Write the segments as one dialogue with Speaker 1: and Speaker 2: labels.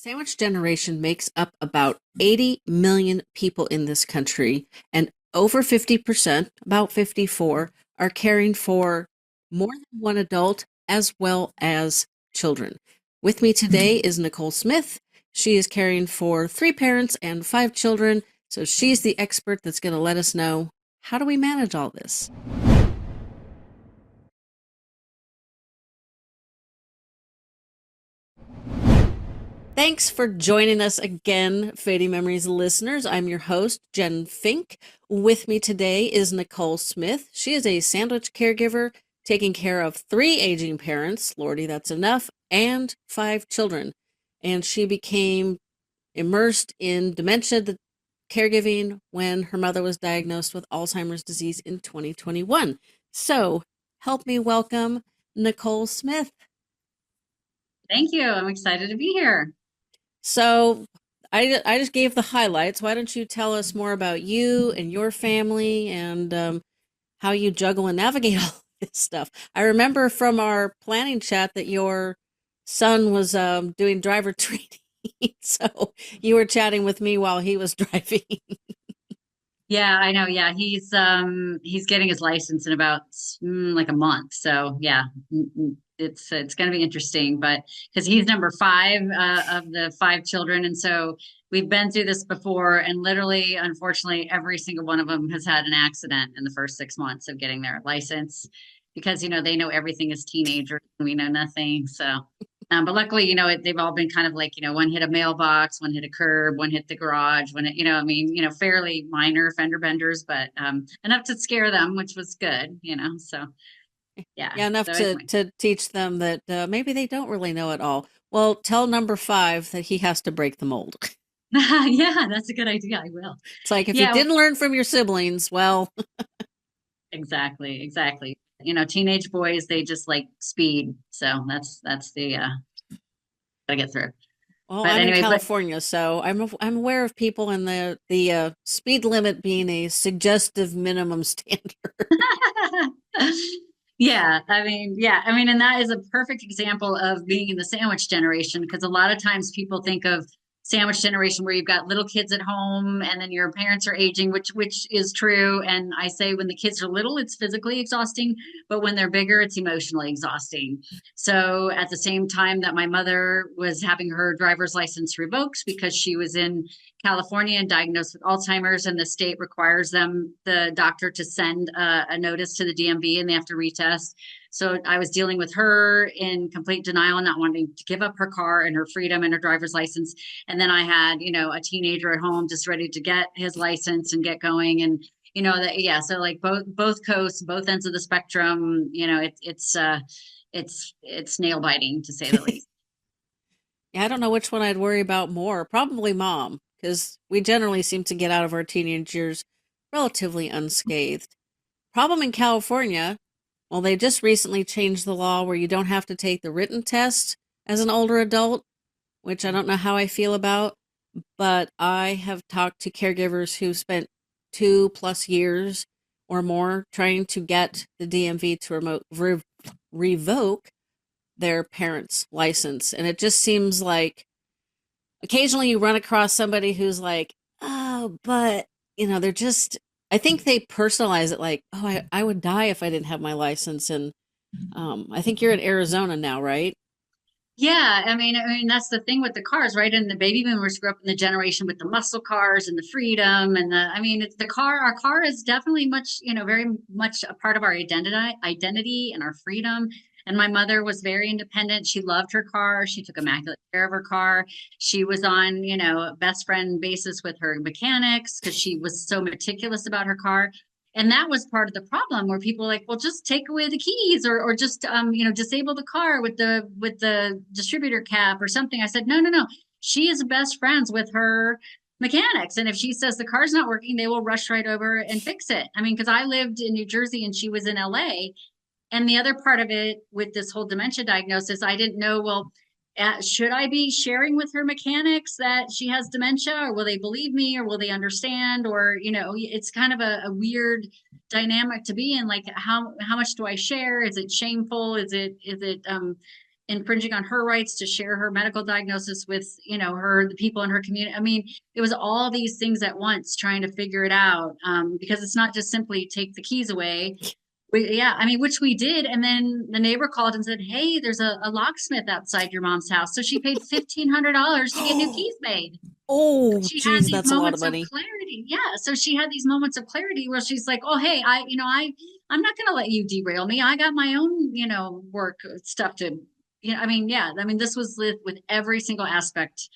Speaker 1: Sandwich generation makes up about 80 million people in this country, and over 50%, about 54, are caring for more than one adult as well as children. With me today is Nicole Smith. She is caring for three parents and five children, so she's the expert that's going to let us know how do we manage all this. Thanks for joining us again, Fading Memories listeners. I'm your host, Jen Fink. With me today is Nicole Smith. She is a sandwich caregiver taking care of three aging parents, Lordy, that's enough, and five children. And she became immersed in dementia caregiving when her mother was diagnosed with Alzheimer's disease in 2021. So help me welcome Nicole Smith.
Speaker 2: Thank you. I'm excited to be here.
Speaker 1: So I just gave the highlights. Why don't you tell us more about you and your family and how you juggle and navigate all this stuff? I remember from our planning chat that your son was doing driver training, so you were chatting with me while he was driving.
Speaker 2: Yeah, I know. Yeah, he's getting his license in about like a month. So yeah, it's going to be interesting. But because he's number five of the five children, and so we've been through this before, and literally, unfortunately, every single one of them has had an accident in the first 6 months of getting their license, because they know everything as teenagers, and we know nothing. So. But luckily, they've all been kind of like, one hit a mailbox, one hit a curb, one hit the garage, one hit, I mean, fairly minor fender benders, but enough to scare them, which was good, so yeah.
Speaker 1: Yeah, enough
Speaker 2: So
Speaker 1: to teach them that maybe they don't really know it all. Well, tell number five that he has to break the mold.
Speaker 2: yeah, that's a good idea. I will.
Speaker 1: It's like if you
Speaker 2: Yeah,
Speaker 1: didn't learn from your siblings, well,
Speaker 2: exactly. Teenage boys, they just like speed. So that's the gotta get through.
Speaker 1: well,
Speaker 2: But
Speaker 1: I'm in
Speaker 2: anyway, but
Speaker 1: California, so I'm aware of people and the speed limit being a suggestive minimum standard.
Speaker 2: yeah, and that is a perfect example of being in the sandwich generation, because a lot of times people think of sandwich generation where you've got little kids at home and then your parents are aging, which is true. And I say when the kids are little, it's physically exhausting, but when they're bigger, it's emotionally exhausting. So at the same time that my mother was having her driver's license revoked because she was in California and diagnosed with Alzheimer's, and the state requires the doctor, to send a notice to the DMV, and they have to retest. So I was dealing with her in complete denial and not wanting to give up her car and her freedom and her driver's license. And then I had, a teenager at home just ready to get his license and get going. And yeah. So like both coasts, both ends of the spectrum, it's nail biting, to say the least.
Speaker 1: Yeah, I don't know which one I'd worry about more. Probably mom, because we generally seem to get out of our teenage years relatively unscathed. Problem in California, well, they just recently changed the law where you don't have to take the written test as an older adult, which I don't know how I feel about, but I have talked to caregivers who spent 2+ years or more trying to get the DMV to revoke their parents' license. And it just seems like occasionally you run across somebody who's like, oh, but, they're just, I think they personalize it like, oh, I would die if I didn't have my license. And I think you're in Arizona now, right?
Speaker 2: Yeah, I mean that's the thing with the cars, right? And the baby boomers grew up in the generation with the muscle cars and the freedom and I mean, it's the car. Our car is definitely much, very much a part of our identity and our freedom. And my mother was very independent. She loved her car. She took immaculate care of her car. She was on, a best friend basis with her mechanics because she was so meticulous about her car. And that was part of the problem, where people were like, well, just take away the keys, or just disable the car with the distributor cap or something. I said, no. She is best friends with her mechanics, and if she says the car's not working, they will rush right over and fix it. I mean, because I lived in New Jersey and she was in LA. And the other part of it with this whole dementia diagnosis, I didn't know, well, should I be sharing with her mechanics that she has dementia, or will they believe me, or will they understand? Or, it's kind of a weird dynamic to be in. Like, how much do I share? Is it shameful? Is it infringing on her rights to share her medical diagnosis with, the people in her community. I mean, it was all these things at once trying to figure it out, because it's not just simply take the keys away. Yeah, I mean, which we did. And then the neighbor called and said, "Hey, there's a locksmith outside your mom's house." So she paid $1,500 to get new keys made.
Speaker 1: Oh,
Speaker 2: She had
Speaker 1: geez,
Speaker 2: these
Speaker 1: that's a lot of
Speaker 2: moments of
Speaker 1: money.
Speaker 2: clarity. Yeah. So she had these moments of clarity where she's like, "Oh, hey, I'm not going to let you derail me. I got my own, work stuff to, I mean, yeah. I mean, this was with every single aspect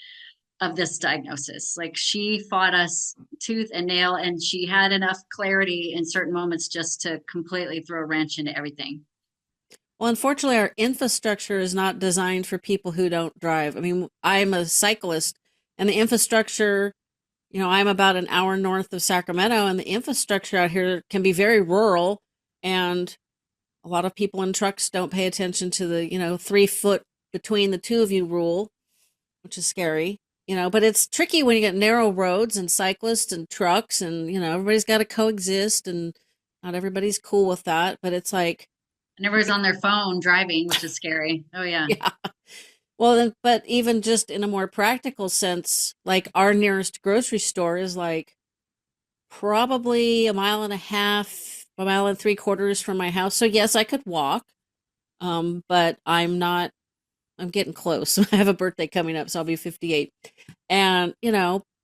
Speaker 2: of this diagnosis. Like she fought us tooth and nail, and she had enough clarity in certain moments just to completely throw a wrench into everything."
Speaker 1: Well, unfortunately, our infrastructure is not designed for people who don't drive. I mean, I'm a cyclist, and the infrastructure, I'm about an hour north of Sacramento, and the infrastructure out here can be very rural, and a lot of people in trucks don't pay attention to the, 3 foot between the two of you rule, which is scary. But it's tricky when you get narrow roads and cyclists and trucks, and everybody's got to coexist, and not everybody's cool with that. But it's like,
Speaker 2: And everybody's on their phone driving, which is scary. Oh yeah.
Speaker 1: yeah. Well, then, but even just in a more practical sense, like our nearest grocery store is like probably a mile and a half, a mile and 3/4 from my house. So yes, I could walk. But I'm not. I'm getting close. I have a birthday coming up, so I'll be 58. And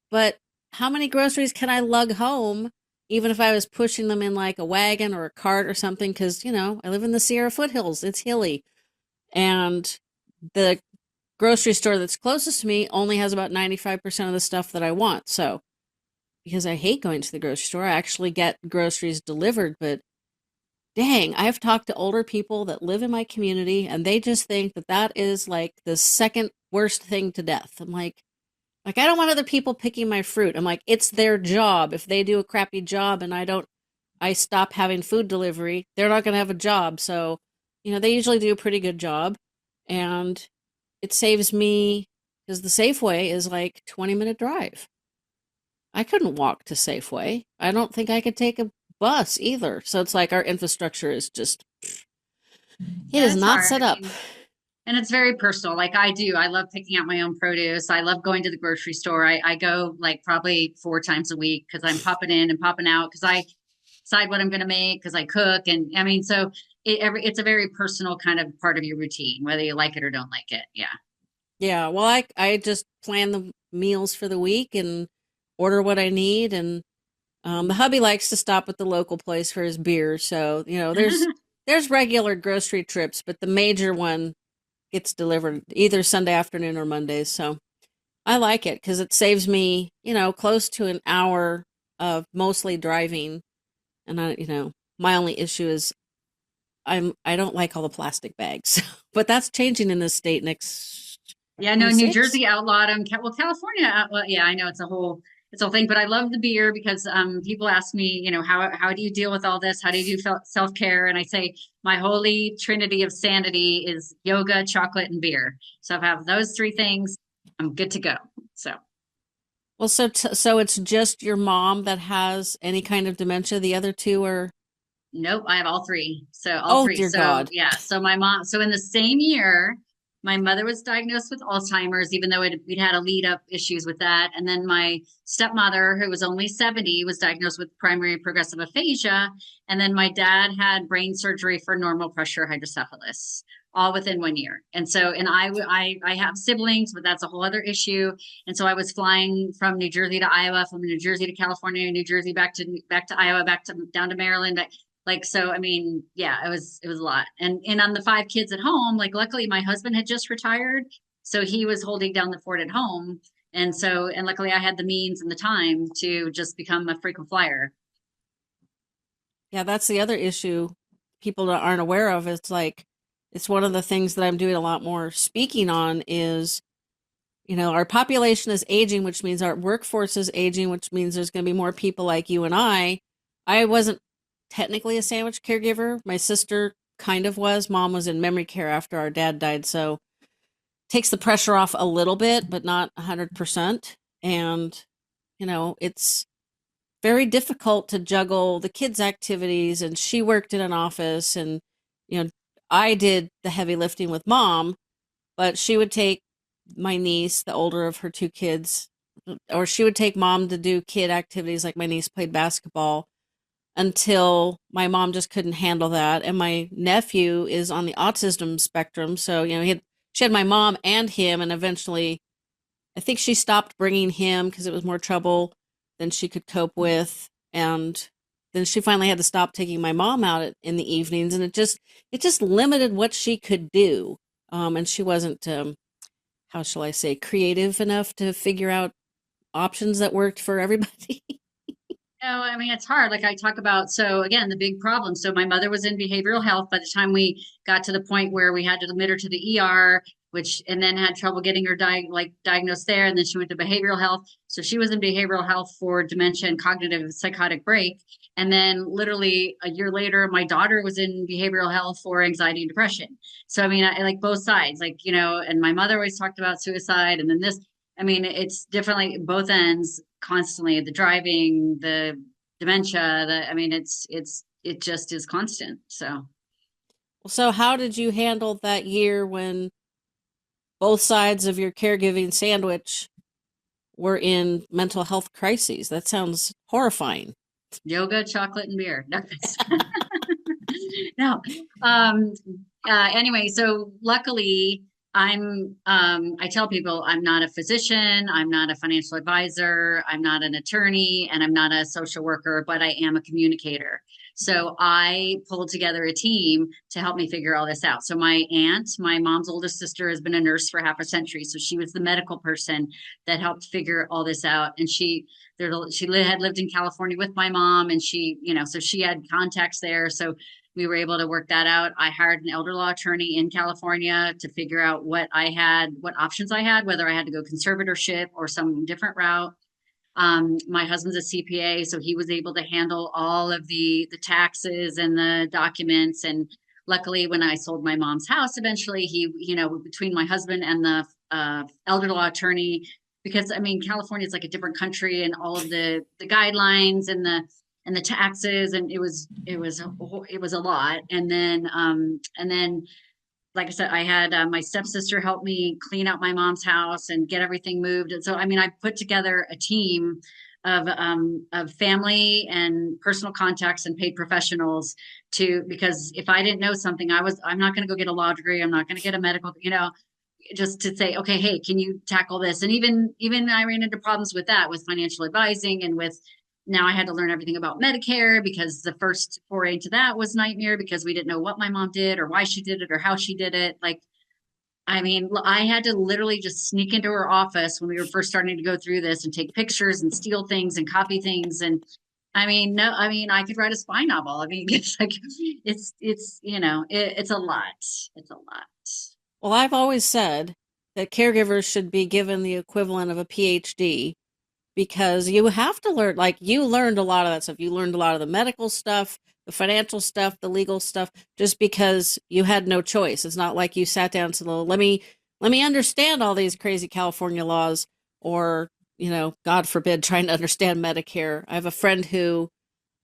Speaker 1: but how many groceries can I lug home? Even if I was pushing them in like a wagon or a cart or something, because I live in the Sierra foothills. It's hilly, and the grocery store that's closest to me only has about 95% of the stuff that I want. So, because I hate going to the grocery store, I actually get groceries delivered. But dang, I've talked to older people that live in my community and they just think that that is like the second worst thing to death. I'm like I don't want other people picking my fruit. I'm like, it's their job. If they do a crappy job and I stop having food delivery, they're not going to have a job. So, they usually do a pretty good job. And it saves me because the Safeway is like 20-minute drive. I couldn't walk to Safeway. I don't think I could take a bus either. So it's like our infrastructure is just, it
Speaker 2: Yeah,
Speaker 1: is
Speaker 2: it's
Speaker 1: not
Speaker 2: hard.
Speaker 1: set
Speaker 2: I
Speaker 1: up.
Speaker 2: mean, and it's very personal. Like I do. I love picking out my own produce. I love going to the grocery store. I go like probably 4 times a week because I'm popping in and popping out because I decide what I'm going to make because I cook. And I mean, so it's a very personal kind of part of your routine, whether you like it or don't like it. Yeah.
Speaker 1: Yeah, well, I just plan the meals for the week and order what I need. And the hubby likes to stop at the local place for his beer. So, there's regular grocery trips, but the major one gets delivered either Sunday afternoon or Mondays. So I like it because it saves me, close to an hour of mostly driving. And my only issue is I don't like all the plastic bags, but that's changing in this state next
Speaker 2: Yeah, no, New
Speaker 1: 26.
Speaker 2: Jersey outlawed them. Well, California, well, yeah, I know it's a whole thing, but I love the beer because people ask me, how do you deal with all this? How do you do self-care? And I say my holy trinity of sanity is yoga, chocolate, and beer. So if I have those three things, I'm good to go. So
Speaker 1: Well, so it's just your mom that has any kind of dementia. The other two are,
Speaker 2: nope, I have all three. So all
Speaker 1: oh
Speaker 2: three.
Speaker 1: dear
Speaker 2: So
Speaker 1: God.
Speaker 2: yeah. So my mom. So in the same year, my mother was diagnosed with Alzheimer's, even though we'd had a lead up issues with that. And then my stepmother, who was only 70, was diagnosed with primary progressive aphasia. And then my dad had brain surgery for normal pressure hydrocephalus, all within 1 year. And so, and I have siblings, but that's a whole other issue. And so I was flying from New Jersey to Iowa, from New Jersey to California, New Jersey back to Iowa, back to down to Maryland, like, so I mean, yeah, it was a lot. And on the 5 kids at home, like luckily my husband had just retired, so he was holding down the fort at home. And so, and luckily I had the means and the time to just become a frequent flyer.
Speaker 1: Yeah, that's the other issue people that aren't aware of. It's like, it's one of the things that I'm doing a lot more speaking on is, our population is aging, which means our workforce is aging, which means there's going to be more people like you and I. I wasn't technically a sandwich caregiver. My sister kind of was. Mom was in memory care after our dad died, so takes the pressure off a little bit, but not 100%. And, it's very difficult to juggle the kids' activities. And she worked in an office, and, you know, I did the heavy lifting with mom. but she would take my niece, the older of her two kids, or she would take mom to do kid activities like my niece played basketball until my mom just couldn't handle that. And my nephew is on the autism spectrum, so she had my mom and him, and eventually I think she stopped bringing him because it was more trouble than she could cope with, and then she finally had to stop taking my mom out in the evenings, and it just limited what she could do. And she wasn't, how shall I say, creative enough to figure out options that worked for everybody.
Speaker 2: No, I mean, it's hard. Like I talk about, so again, the big problem. So my mother was in behavioral health by the time we got to the point where we had to admit her to the ER, which, and then had trouble getting her diagnosed there. And then she went to behavioral health. So she was in behavioral health for dementia and cognitive psychotic break. And then literally a year later, my daughter was in behavioral health for anxiety and depression. So, I mean, I like both sides, like, and my mother always talked about suicide. And then this, I mean, it's definitely both ends constantly, the driving, the dementia, I mean, it just is constant. So,
Speaker 1: So, how did you handle that year when both sides of your caregiving sandwich were in mental health crises? That sounds horrifying.
Speaker 2: yoga, chocolate, and beer. No, no. Um, anyway, so luckily, I tell people I'm not a physician, I'm not a financial advisor, I'm not an attorney, and I'm not a social worker, but I am a communicator. So I pulled together a team to help me figure all this out. So my aunt, my mom's oldest sister, has been a nurse for half a century. So she was the medical person that helped figure all this out. And had lived in California with my mom, and so she had contacts there. So we were able to work that out. I hired an elder law attorney in California to figure out what options I had, whether I had to go conservatorship or some different route. My husband's a CPA, so he was able to handle all of the taxes and the documents. And luckily, when I sold my mom's house, eventually between my husband and the elder law attorney, because I mean, California is like a different country, and all of the guidelines and the taxes, and it was a lot. And then like I said, I had my stepsister help me clean out my mom's house and get everything moved. And so, I mean, I put together a team of family and personal contacts and paid professionals because if I didn't know something, I'm not going to go get a law degree. I'm not going to get a medical, just to say, okay, hey, can you tackle this? And even I ran into problems with that, with financial advising, and with now I had to learn everything about Medicare, because the first foray into that was nightmare, because we didn't know what my mom did or why she did it or how she did it. Like, I mean, I had to literally just sneak into her office when we were first starting to go through this and take pictures and steal things and copy things. And I mean, no, I mean, I could write a spy novel. I mean, it's like, it's a lot. It's a lot.
Speaker 1: Well, I've always said that caregivers should be given the equivalent of a PhD because you have to learn, like, you learned a lot of that stuff. You learned a lot of the medical stuff, the financial stuff, the legal stuff, just because you had no choice. It's not like you sat down and said, well, let me understand all these crazy California laws, or, God forbid, trying to understand Medicare. I have a friend who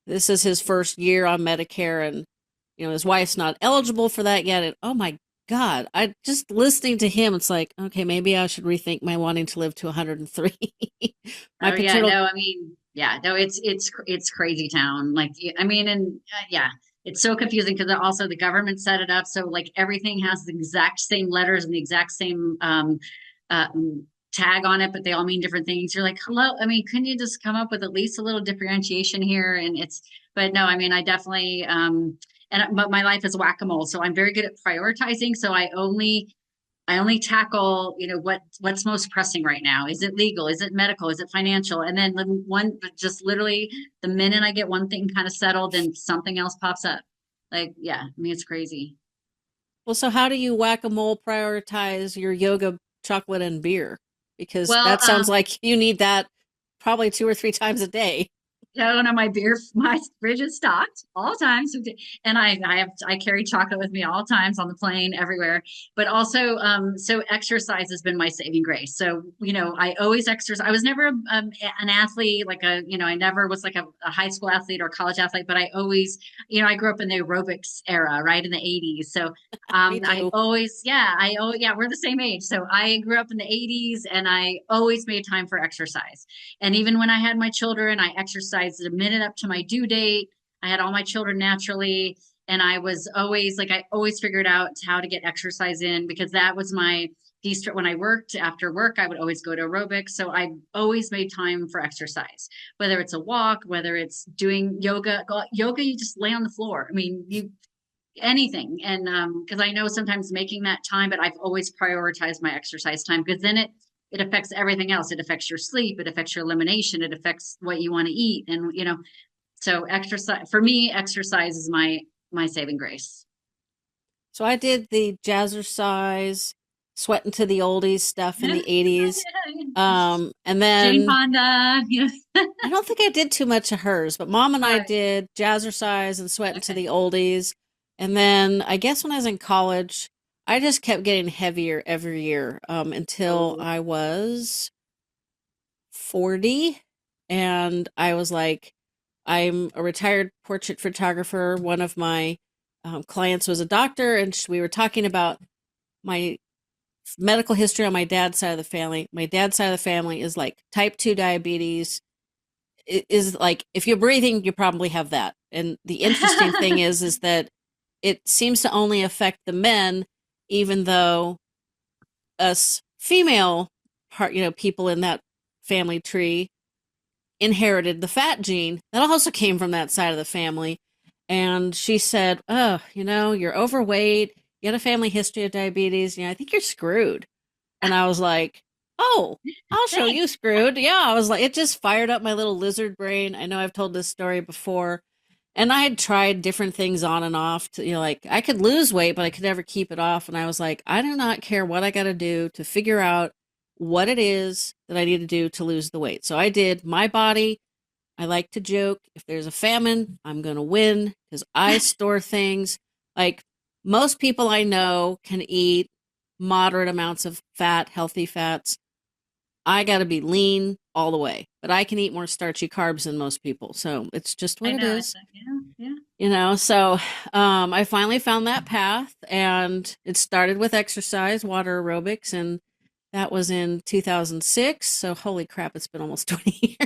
Speaker 1: this is his first year on Medicare, and his wife's not eligible for that yet. And oh my God, I just listening to him, it's like, okay, maybe I should rethink my wanting to live to 103. My
Speaker 2: Oh yeah,
Speaker 1: paternal
Speaker 2: no, I mean, yeah, no, it's crazy town. Like, I mean, and yeah, it's so confusing because also the government set it up so like everything has the exact same letters and the exact same uh, tag on it, but they all mean different things. You're like, hello, I mean, couldn't you just come up with at least a little differentiation here? But no, I mean, I definitely but my life is whack-a-mole, so I'm very good at prioritizing. So I only tackle, what's most pressing right now. Is it legal? Is it medical? Is it financial? And then just literally the minute I get one thing kind of settled, then something else pops up. Like, yeah, I mean, it's crazy.
Speaker 1: Well, so how do you whack-a-mole prioritize your yoga, chocolate, and beer? Because
Speaker 2: Well,
Speaker 1: that sounds like you need that probably 2 or 3 times a day.
Speaker 2: I don't know, my fridge is stocked all times, and I carry chocolate with me all times on the plane, everywhere. But also, so exercise has been my saving grace. So I always exercise. I was never an athlete, like I never was like a high school athlete or college athlete, but I always, I grew up in the aerobics era, right in the '80s. So
Speaker 1: Me
Speaker 2: I
Speaker 1: too.
Speaker 2: always, yeah, we're the same age. So I grew up in the '80s, and I always made time for exercise. And even when I had my children, I exercised a minute up to my due date. I had all my children naturally. And I was always like, I always figured out how to get exercise in because that was my when I worked after work, I would always go to aerobics. So I always made time for exercise, whether it's a walk, whether it's doing yoga. Yoga, you just lay on the floor. I mean, you anything. And because I know sometimes making that time, but I've always prioritized my exercise time because then it affects everything else. It affects your sleep, it affects your elimination, it affects what you want to eat. And so exercise for me, exercise is my saving grace.
Speaker 1: So I did the jazzercise, sweating to the oldies stuff in the 80s. And
Speaker 2: Jane
Speaker 1: then
Speaker 2: Fonda,
Speaker 1: I don't think I did too much of hers, but mom and I
Speaker 2: right.
Speaker 1: did jazzercise and sweating to
Speaker 2: Okay.
Speaker 1: the oldies. And then I guess when I was in college, I just kept getting heavier every year until
Speaker 2: Oh,
Speaker 1: I was 40. And I was like, I'm a retired portrait photographer. One of my clients was a doctor, and we were talking about my medical history on my dad's side of the family. My dad's side of the family is like type 2 diabetes. It is like if you're breathing, you probably have that. And the interesting thing is that it seems to only affect the men, even though us female part, people in that family tree inherited the fat gene that also came from that side of the family. And she said, "Oh, you're overweight. You had a family history of diabetes. I think you're screwed." And I was like, "Oh, I'll show you
Speaker 2: Thanks.
Speaker 1: screwed." Yeah, I was like, it just fired up my little lizard brain. I know I've told this story before. And I had tried different things on and off to, like I could lose weight, but I could never keep it off. And I was like, I do not care what I got to do to figure out what it is that I need to do to lose the weight. So I did my body. I like to joke if there's a famine, I'm going to win because I store things. Like most people I know can eat moderate amounts of fat, healthy fats. I got to be lean all the way, but I can eat more starchy carbs than most people. So it's just what
Speaker 2: I
Speaker 1: it
Speaker 2: know. It's
Speaker 1: is,
Speaker 2: like, yeah, yeah.
Speaker 1: So I finally found that path, and it started with exercise, water aerobics, and that was in 2006. So holy crap, it's been almost 20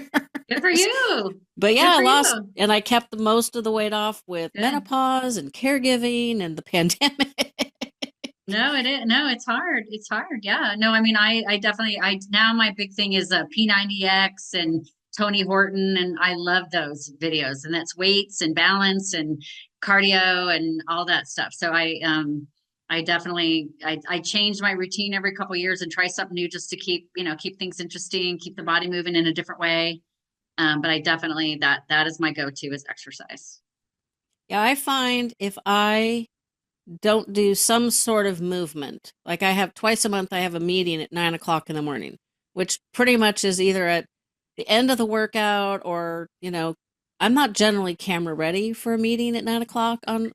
Speaker 2: Good for
Speaker 1: years.
Speaker 2: you.
Speaker 1: But yeah,
Speaker 2: Good
Speaker 1: I
Speaker 2: for
Speaker 1: lost,
Speaker 2: you.
Speaker 1: and I kept the most of the weight off with
Speaker 2: Good.
Speaker 1: menopause and caregiving and the pandemic.
Speaker 2: No, it is. No, it's hard. It's hard. Yeah. No, I mean, I definitely, now my big thing is P90X and Tony Horton, and I love those videos. And that's weights and balance and cardio and all that stuff. So I definitely, I change my routine every couple of years and try something new just to keep things interesting, keep the body moving in a different way. But I definitely, that is my go-to is exercise.
Speaker 1: Yeah, I find if I don't do some sort of movement, like I have twice a month, I have a meeting at 9 o'clock in the morning, which pretty much is either at the end of the workout or, I'm not generally camera ready for a meeting at 9 o'clock on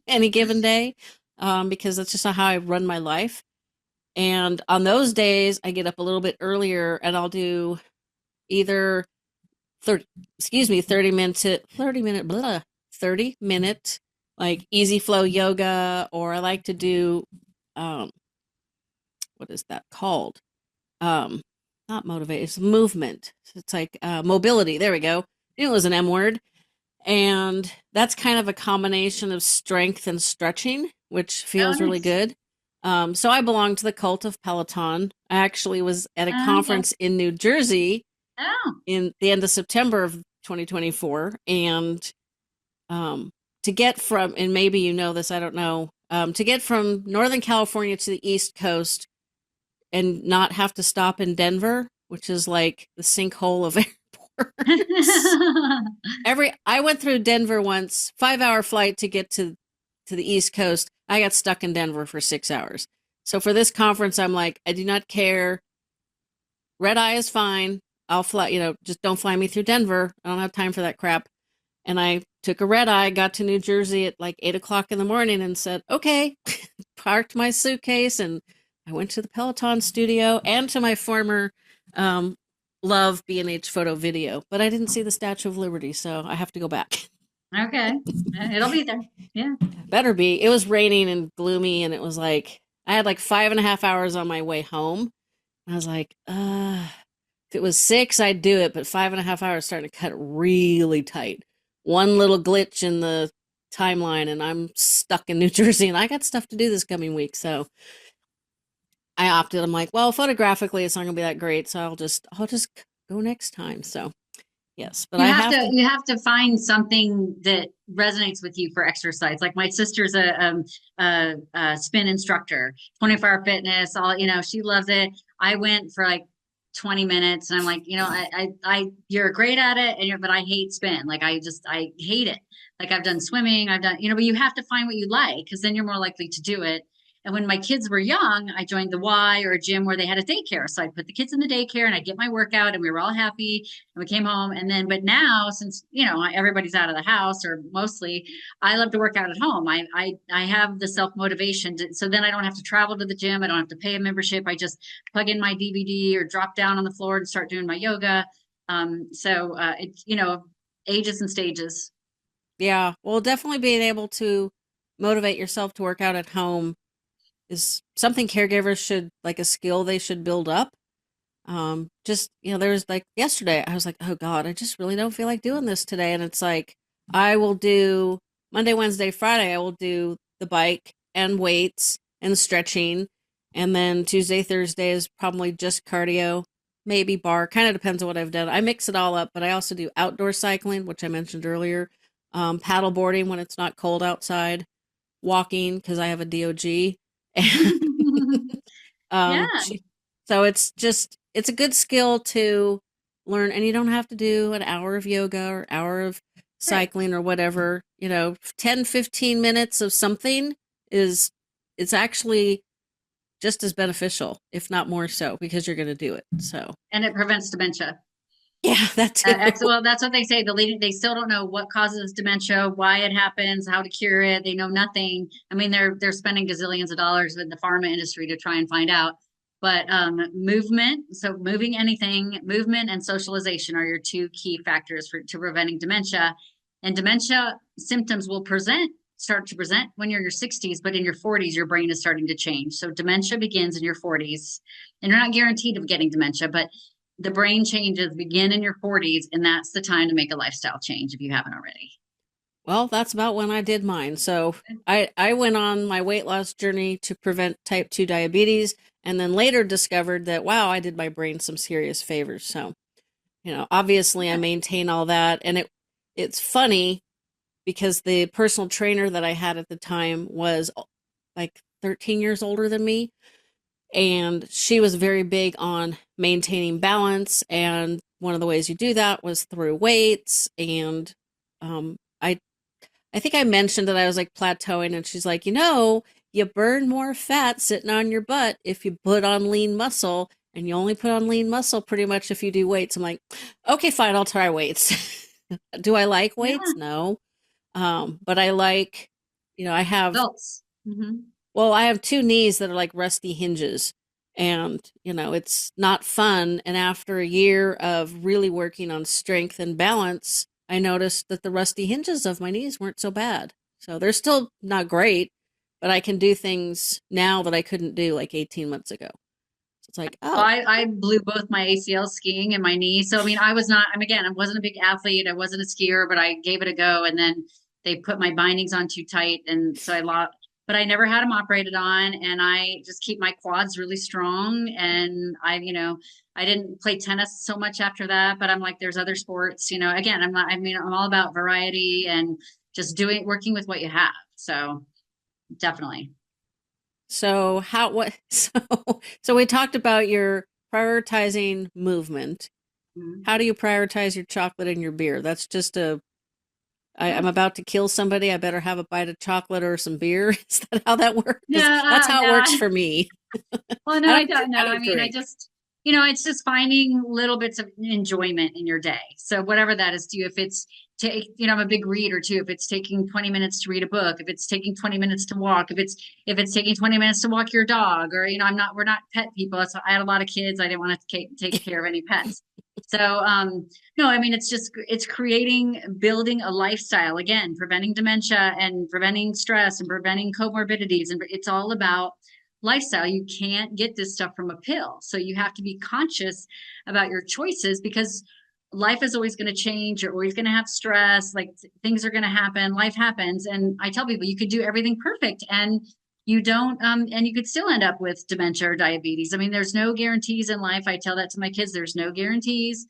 Speaker 1: any given day because that's just not how I run my life. And on those days, I get up a little bit earlier and I'll do either 30, excuse me, 30 minute like easy flow yoga, or I like to do um what is that called? Um Not motivate, it's movement. It's like mobility. There we go. It was an M word. And that's kind of a combination of strength and stretching, which
Speaker 2: Oh,
Speaker 1: feels really
Speaker 2: nice.
Speaker 1: good. So I belong to the cult of Peloton. I actually was at a
Speaker 2: Okay.
Speaker 1: conference in New Jersey
Speaker 2: Oh.
Speaker 1: in the end of September of 2024, and um, to get from, and maybe you know this, I don't know, to get from Northern California to the East Coast and not have to stop in Denver, which is like the sinkhole of airports. I went through Denver once, 5 hour flight to get to the East Coast. I got stuck in Denver for 6 hours. So for this conference, I'm like, I do not care. Red eye is fine. I'll fly, just don't fly me through Denver. I don't have time for that crap. And I took a red eye, got to New Jersey at like 8 o'clock in the morning and said, okay, parked my suitcase. And I went to the Peloton studio and to my former um, love B&H Photo Video, but I didn't see the Statue of Liberty, so I have to go back.
Speaker 2: Okay. It'll be there. Yeah.
Speaker 1: Better be. It was raining and gloomy, and it was like I had like 5.5 hours on my way home. I was like, if it was 6, I'd do it, but 5.5 hours starting to cut really tight. One little glitch in the timeline, and I'm stuck in New Jersey, and I got stuff to do this coming week. So I opted. I'm like, well, photographically, it's not gonna be that great, so I'll just go next time. So yes, but I have to.
Speaker 2: You have to find something that resonates with you for exercise. Like my sister's a spin instructor, 24-hour fitness, all, she loves it. I went for like 20 minutes and I'm like, you're great at it but I hate spin. Like I hate it. Like I've done swimming, I've done, but you have to find what you like because then you're more likely to do it. And when my kids were young, I joined the Y or a gym where they had a daycare. So I'd put the kids in the daycare and I'd get my workout and we were all happy and we came home. And then, but now since, everybody's out of the house or mostly, I love to work out at home. I have the self motivation. So then I don't have to travel to the gym. I don't have to pay a membership. I just plug in my DVD or drop down on the floor and start doing my yoga. It's, ages and stages.
Speaker 1: Yeah, well, definitely being able to motivate yourself to work out at home is something caregivers should like a skill they should build up. Just, there's like yesterday, I was like, oh God, I just really don't feel like doing this today. And it's like, I will do Monday, Wednesday, Friday, I will do the bike and weights and stretching. And then Tuesday, Thursday is probably just cardio, maybe bar, kind of depends on what I've done. I mix it all up, but I also do outdoor cycling, which I mentioned earlier, paddle boarding when it's not cold outside, walking because I have a DOG.
Speaker 2: Yeah.
Speaker 1: She, so it's a good skill to learn, and you don't have to do an hour of yoga or hour of
Speaker 2: Right.
Speaker 1: cycling or whatever. 10-15 minutes of something is it's actually just as beneficial, if not more so, because you're going to do it. So
Speaker 2: And it prevents dementia.
Speaker 1: yeah, that too.
Speaker 2: Well, that's what they say. They still don't know what causes dementia, why it happens, how to cure it. They know nothing. I mean, they're spending gazillions of dollars in the pharma industry to try and find out. But movement, so moving anything, movement and socialization are your two key factors to preventing dementia. And dementia symptoms will start to present when you're in your 60s, but in your 40s, your brain is starting to change. So dementia begins in your 40s, and you're not guaranteed of getting dementia, but the brain changes begin in your 40s, and that's the time to make a lifestyle change if you haven't already.
Speaker 1: Well, that's about when I did mine. So I went on my weight loss journey to prevent type 2 diabetes and then later discovered that, wow, I did my brain some serious favors. So, obviously I maintain all that. And it's funny because the personal trainer that I had at the time was like 13 years older than me. And she was very big on maintaining balance. And one of the ways you do that was through weights. And I think I mentioned that I was like plateauing, and she's like, you burn more fat sitting on your butt if you put on lean muscle, and you only put on lean muscle pretty much if you do weights. I'm like, okay, fine, I'll try weights. Do I like weights?
Speaker 2: Yeah,
Speaker 1: No. But I like, I have,
Speaker 2: adults.
Speaker 1: well, I have two knees that are like rusty hinges, and, it's not fun. And after a year of really working on strength and balance, I noticed that the rusty hinges of my knees weren't so bad. So they're still not great, but I can do things now that I couldn't do like 18 months ago. So it's like,
Speaker 2: Well,
Speaker 1: oh,
Speaker 2: I blew both my ACL skiing and my knee. So, I mean, I wasn't a big athlete. I wasn't a skier, but I gave it a go. And then they put my bindings on too tight. And so I lost, but I never had them operated on. And I just keep my quads really strong. And I didn't play tennis so much after that, but I'm like, there's other sports, again, I'm all about variety and just working with what you have. So definitely.
Speaker 1: so how, what, so we talked about your prioritizing movement.
Speaker 2: Mhm.
Speaker 1: How do you prioritize your chocolate and your beer? That's just I'm
Speaker 2: Yeah.
Speaker 1: about to kill somebody. I better have a bite of chocolate or some beer. Is that how that works? Because
Speaker 2: No,
Speaker 1: that's how it
Speaker 2: no.
Speaker 1: works for me.
Speaker 2: Well, no,
Speaker 1: I
Speaker 2: I
Speaker 1: don't,
Speaker 2: don't know.
Speaker 1: I
Speaker 2: I
Speaker 1: don't
Speaker 2: mean,
Speaker 1: drink.
Speaker 2: It's just finding little bits of enjoyment in your day. So whatever that is to you, if it's take, I'm a big reader too. If it's taking 20 minutes to read a book, if it's taking 20 minutes to walk, if it's taking 20 minutes to walk your dog, or we're not pet people. So I had a lot of kids. I didn't want to take care of any pets. So no, I mean it's creating, building a lifestyle, again, preventing dementia and preventing stress and preventing comorbidities, and it's all about lifestyle. You can't get this stuff from a pill. So you have to be conscious about your choices, because life is always going to change. You're always going to have stress. Like things are going to happen. Life happens. And I tell people you could do everything perfect and you don't, and you could still end up with dementia or diabetes. I mean, there's no guarantees in life. I tell that to my kids. There's no guarantees,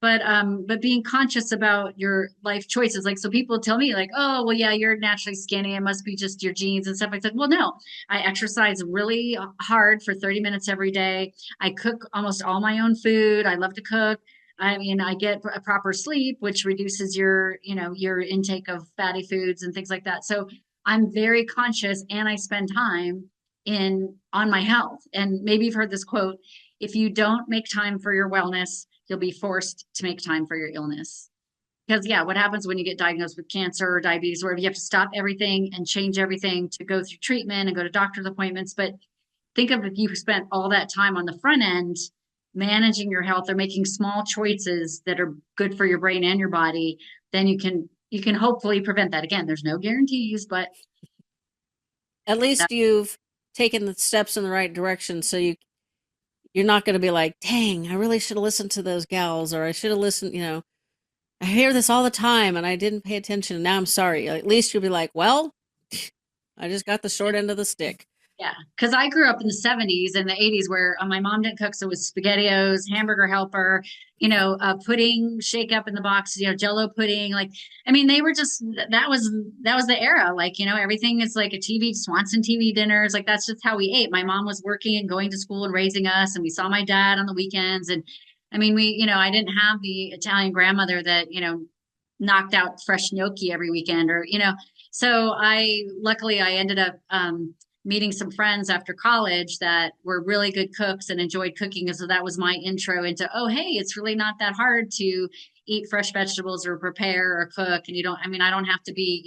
Speaker 2: but being conscious about your life choices. Like, so people tell me like, oh well, yeah, you're naturally skinny, it must be just your genes and stuff. I said, well, no, I exercise really hard for 30 minutes every day. I cook almost all my own food. I love to cook. I mean, I get a proper sleep, which reduces your intake of fatty foods and things like that. So I'm very conscious, and I spend time in on my health. And maybe you've heard this quote: if you don't make time for your wellness, you'll be forced to make time for your illness. Because yeah, what happens when you get diagnosed with cancer or diabetes, where you have to stop everything and change everything to go through treatment and go to doctor's appointments? But think of if you spent all that time on the front end managing your health or making small choices that are good for your brain and your body, then you can hopefully prevent that. Again, there's no guarantees, but
Speaker 1: At
Speaker 2: that,
Speaker 1: least you've taken the steps in the right direction, so you're not going to be like, dang, I really should have listened to those gals, or I should have listened, I hear this all the time and I didn't pay attention and now I'm sorry. At least you'll be like, well, I just got the short end of the stick.
Speaker 2: yeah, because I grew up in the 70s and the 80s where my mom didn't cook. So it was SpaghettiOs, hamburger helper, pudding, shake up in the box, Jello pudding. Like, I mean, they were just, that was the era. Like, everything is like a TV, Swanson TV dinners. Like, that's just how we ate. My mom was working and going to school and raising us. And we saw my dad on the weekends. And I mean, I didn't have the Italian grandmother that, knocked out fresh gnocchi every weekend, or. So luckily I ended up, meeting some friends after college that were really good cooks and enjoyed cooking. And so that was my intro into, oh, hey, it's really not that hard to eat fresh vegetables or prepare or cook. And I don't have to be,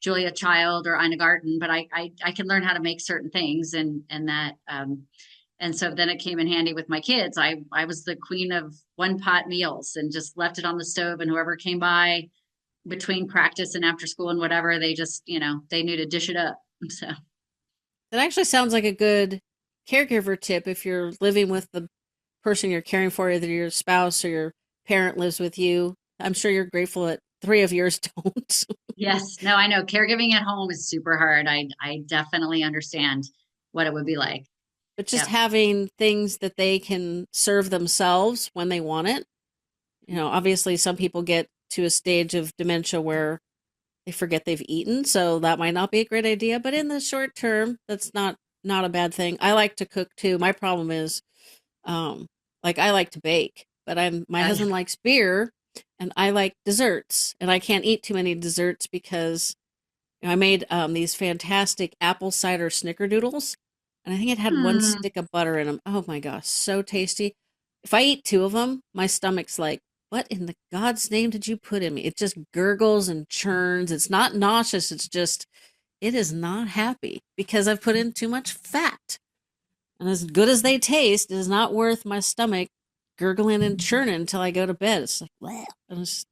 Speaker 2: Julia Child or Ina Garten, but I can learn how to make certain things, and so then it came in handy with my kids. I was the queen of one pot meals and just left it on the stove, and whoever came by between practice and after school and whatever, they just, they knew to dish it up. So
Speaker 1: That actually sounds like a good caregiver tip if you're living with the person you're caring for, either your spouse or your parent lives with you. I'm sure you're grateful that three of yours don't.
Speaker 2: yes, no, I know caregiving at home is super hard. I definitely understand what it would be like.
Speaker 1: But just
Speaker 2: Yep.
Speaker 1: having things that they can serve themselves when they want it. Obviously some people get to a stage of dementia where they forget they've eaten, so that might not be a great idea, but in the short term, that's not a bad thing. I like to cook too. My problem is um like I like to bake, but my
Speaker 2: Yeah.
Speaker 1: husband likes beer and I like desserts, and I can't eat too many desserts because I made these fantastic apple cider snickerdoodles, and I think it had one
Speaker 2: Hmm.
Speaker 1: stick of butter in them. Oh my gosh, so tasty. If I eat two of them, my stomach's like, what in the God's name did you put in me? It just gurgles and churns. It's not nauseous. It's just, it is not happy because I've put in too much fat. And as good as they taste, it is not worth my stomach gurgling and churning until I go to bed. It's like, bleh. And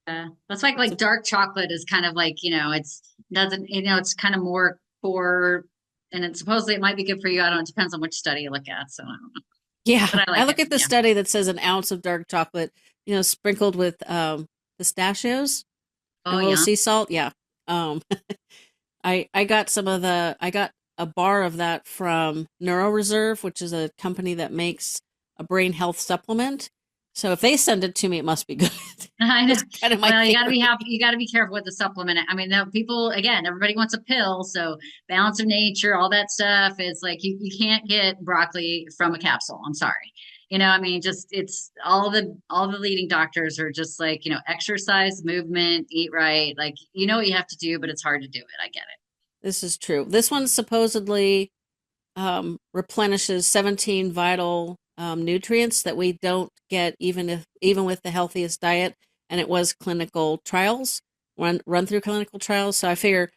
Speaker 2: Yeah. That's like
Speaker 1: it's
Speaker 2: like
Speaker 1: a,
Speaker 2: dark chocolate is kind of like, it's doesn't, it's kind of more for, and it supposedly it might be good for you. I don't know. It depends on which study you look at. So I don't know.
Speaker 1: yeah.
Speaker 2: But I
Speaker 1: I
Speaker 2: like it.
Speaker 1: look at the
Speaker 2: Yeah.
Speaker 1: study that says an ounce of dark chocolate, sprinkled with pistachios and
Speaker 2: Oh
Speaker 1: a little
Speaker 2: yeah.
Speaker 1: sea salt. Yeah. Um, I got a bar of that from Neuro Reserve, which is a company that makes a brain health supplement. So if they send it to me, it must be good.
Speaker 2: I know.
Speaker 1: It's kind of my
Speaker 2: Well,
Speaker 1: theory.
Speaker 2: you got to be careful with the supplement. I mean, people, again, everybody wants a pill. So balance of nature, all that stuff is like, you can't get broccoli from a capsule. I'm sorry. I mean, just, it's all the leading doctors are just like, exercise, movement, eat right. Like, you know what you have to do, but it's hard to do it. I get it.
Speaker 1: This is true. This one supposedly replenishes 17 vital nutrients that we don't get even with the healthiest diet. And it was clinical trials, run through clinical trials. So I figure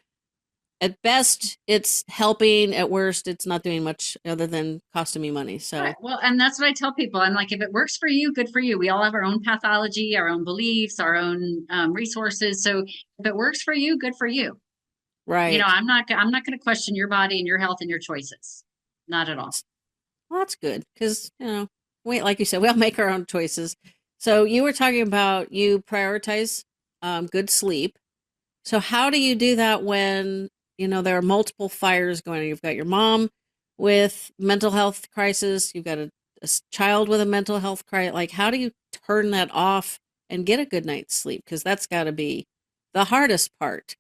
Speaker 1: at best it's helping, at worst it's not doing much other than costing me money.
Speaker 2: Right.
Speaker 1: So
Speaker 2: Well, and that's what I tell people. I'm like, if it works for you, good for you. We all have our own pathology, our own beliefs, our own resources. So if it works for you, good for you. You know,
Speaker 1: right.
Speaker 2: I'm not going to question your body and your health and your choices. Not at all.
Speaker 1: Well, that's good because, we, like you said, we all make our own choices. So you were talking about you prioritize good sleep. So how do you do that when, there are multiple fires going on? You've got your mom with mental health crisis, you've got a child with a mental health crisis. Like, how do you turn that off and get a good night's sleep? Because that's got to be the hardest part.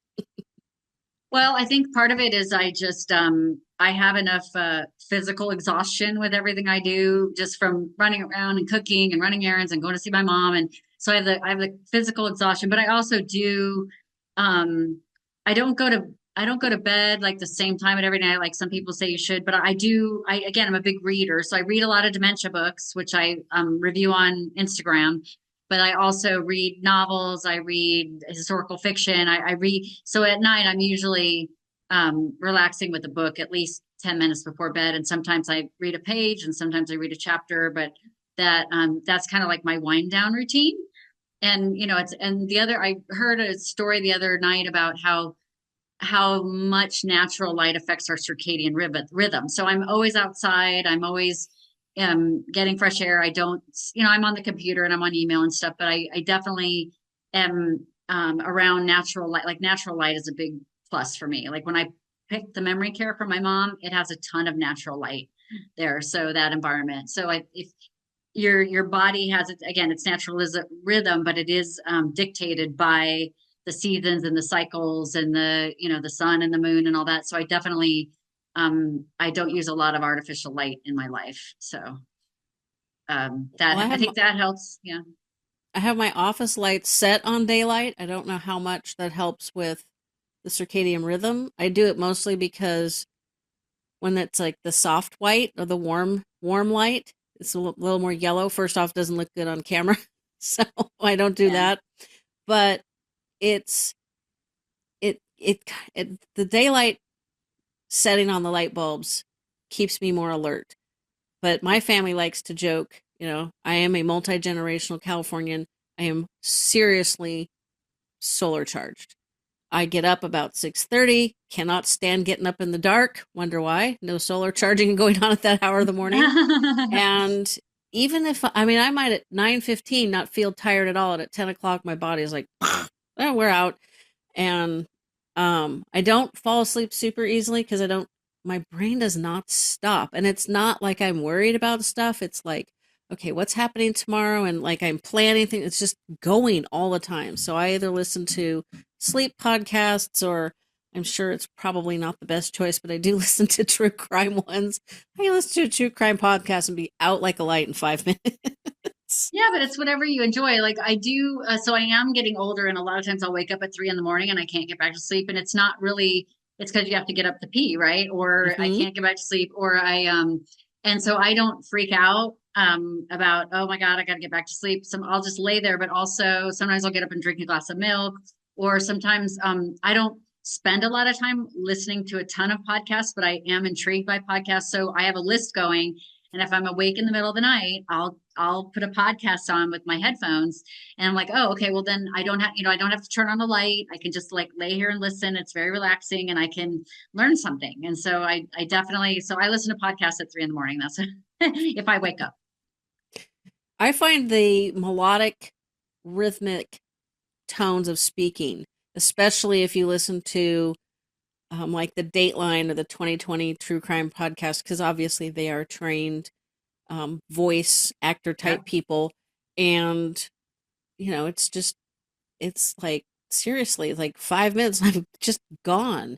Speaker 2: Well, I think part of it is I just I have enough physical exhaustion with everything I do just from running around and cooking and running errands and going to see my mom, and so I have the physical exhaustion, but I also do um I don't go to I don't go to bed like the same time at every night like some people say you should, but I do I again I'm a big reader, so I read a lot of dementia books which I review on Instagram, but I also read novels. I read historical fiction. I read. So at night, I'm usually relaxing with a book at least 10 minutes before bed. And sometimes I read a page and sometimes I read a chapter, but that's kind of like my wind down routine. And, and the other, I heard a story the other night about how much natural light affects our circadian rhythm. So I'm always outside. I'm always getting fresh air. I don't, I'm on the computer and I'm on email and stuff, but I definitely am around natural light. Like natural light is a big plus for me. Like when I picked the memory care for my mom, it has a ton of natural light there. So that environment. So if your body has it again, it's natural rhythm, but it is dictated by the seasons and the cycles and the sun and the moon and all that. So I definitely I don't use a lot of artificial light in my life. So
Speaker 1: Well,
Speaker 2: that I think that helps. Yeah.
Speaker 1: I have my office lights set on daylight. I don't know how much that helps with the circadian rhythm. I do it mostly because when it's like the soft white or the warm light, it's a little more yellow. First off, it doesn't look good on camera, so I don't do
Speaker 2: Yeah.
Speaker 1: that. But it's it the daylight setting on the light bulbs keeps me more alert. But my family likes to joke, I am a multi-generational Californian. I am seriously solar charged. I get up about 6:30, cannot stand getting up in the dark, wonder why. No solar charging going on at that hour of the morning. And even if I might at 9:15 not feel tired at all, and at 10 o'clock my body is like, oh, we're out. And I don't fall asleep super easily because I don't my brain does not stop. And it's not like I'm worried about stuff. It's like, okay, what's happening tomorrow? And like I'm planning things. It's just going all the time. So I either listen to sleep podcasts, or I'm sure it's probably not the best choice, but I do listen to true crime ones. I can listen to a true crime podcast and be out like a light in 5 minutes.
Speaker 2: Yeah, but it's whatever you enjoy. Like I do, so I am getting older, and a lot of times I'll wake up at 3 in the morning and I can't get back to sleep. And it's not really, it's because you have to get up to pee, right? Or I
Speaker 1: Hmm.
Speaker 2: can't get back to sleep, or and so I don't freak out about, oh my God, I got to get back to sleep. So I'll just lay there, but also sometimes I'll get up and drink a glass of milk, or sometimes I don't spend a lot of time listening to a ton of podcasts, but I am intrigued by podcasts. So I have a list going, and if I'm awake in the middle of the night, I'll put a podcast on with my headphones, and I'm like, oh, okay, well then I don't have, I don't have to turn on the light. I can just like lay here and listen. It's very relaxing, and I can learn something. And so I definitely, so I listen to podcasts at 3 in the morning. That's if I wake up.
Speaker 1: I find the melodic, rhythmic tones of speaking, especially if you listen to like the Dateline or the 2020 True Crime podcast, because obviously they are trained voice actor
Speaker 2: Yep.
Speaker 1: type people. And, it's just, it's like, seriously, like 5 minutes, I'm just gone.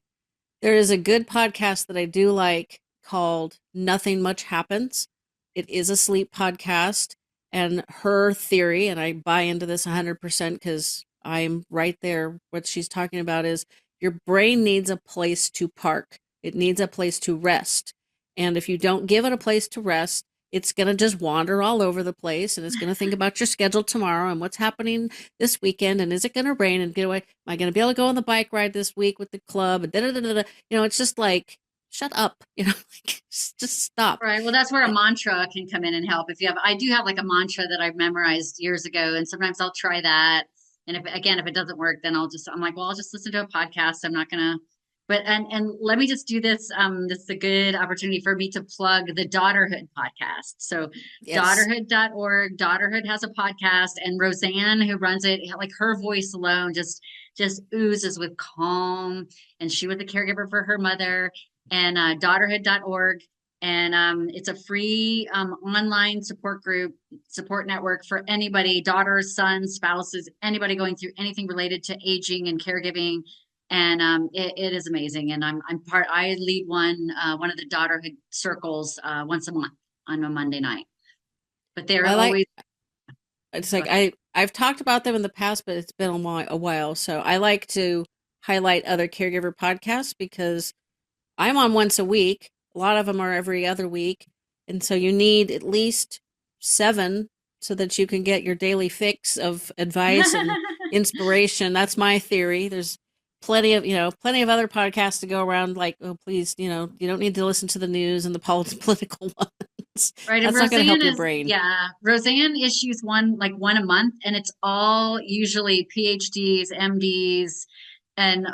Speaker 1: There is a good podcast that I do like called Nothing Much Happens. It is a sleep podcast, and her theory, and I buy into this 100% because I'm right there. What she's talking about is your brain needs a place to park, it needs a place to rest. And if you don't give it a place to rest, it's going to just wander all over the place, and it's going to think about your schedule tomorrow and what's happening this weekend, and is it going to rain, and get away, am I going to be able to go on the bike ride this week with the club, and it's just like, shut up, like, just stop.
Speaker 2: Right. Well, that's where a mantra can come in and help. If you have, I do have like a mantra that I've memorized years ago, and sometimes I'll try that. And if it doesn't work, then I'm like, well, I'll just listen to a podcast. I'm not gonna, but, and let me just do this. This is a good opportunity for me to plug the Daughterhood podcast. So
Speaker 1: Yes.
Speaker 2: daughterhood.org, Daughterhood has a podcast, and Roseanne, who runs it, like her voice alone just oozes with calm. And she was a caregiver for her mother, and daughterhood.org. And it's a free online support network for anybody, daughters, sons, spouses, anybody going through anything related to aging and caregiving. And it is amazing. And I lead one of the daughterhood circles once a month on a Monday night. But they're
Speaker 1: I like
Speaker 2: always,
Speaker 1: it's like I've talked about them in the past, but it's been a while. So I like to highlight other caregiver podcasts because I'm on once a week. A lot of them are every other week. And so you need at least 7 so that you can get your daily fix of advice and inspiration. That's my theory. There's plenty of other podcasts to go around, like, oh, please, you don't need to listen to the news and the political ones.
Speaker 2: right. And
Speaker 1: That's not going to help
Speaker 2: Roseanne
Speaker 1: your
Speaker 2: is,
Speaker 1: brain.
Speaker 2: yeah, Roseanne issues one a month, and it's all usually PhDs, MDs, and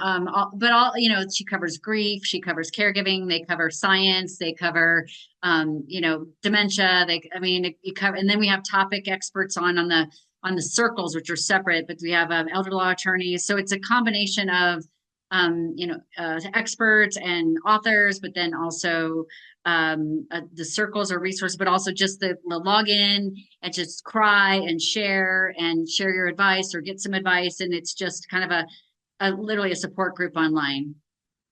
Speaker 2: but all, she covers grief, she covers caregiving, they cover science, they cover dementia, you cover, and then we have topic experts on the circles, which are separate, but we have elder law attorneys, so it's a combination of experts and authors, but then also the circles are resources, but also just the login and just cry and share your advice or get some advice, and it's just kind of literally a support group online.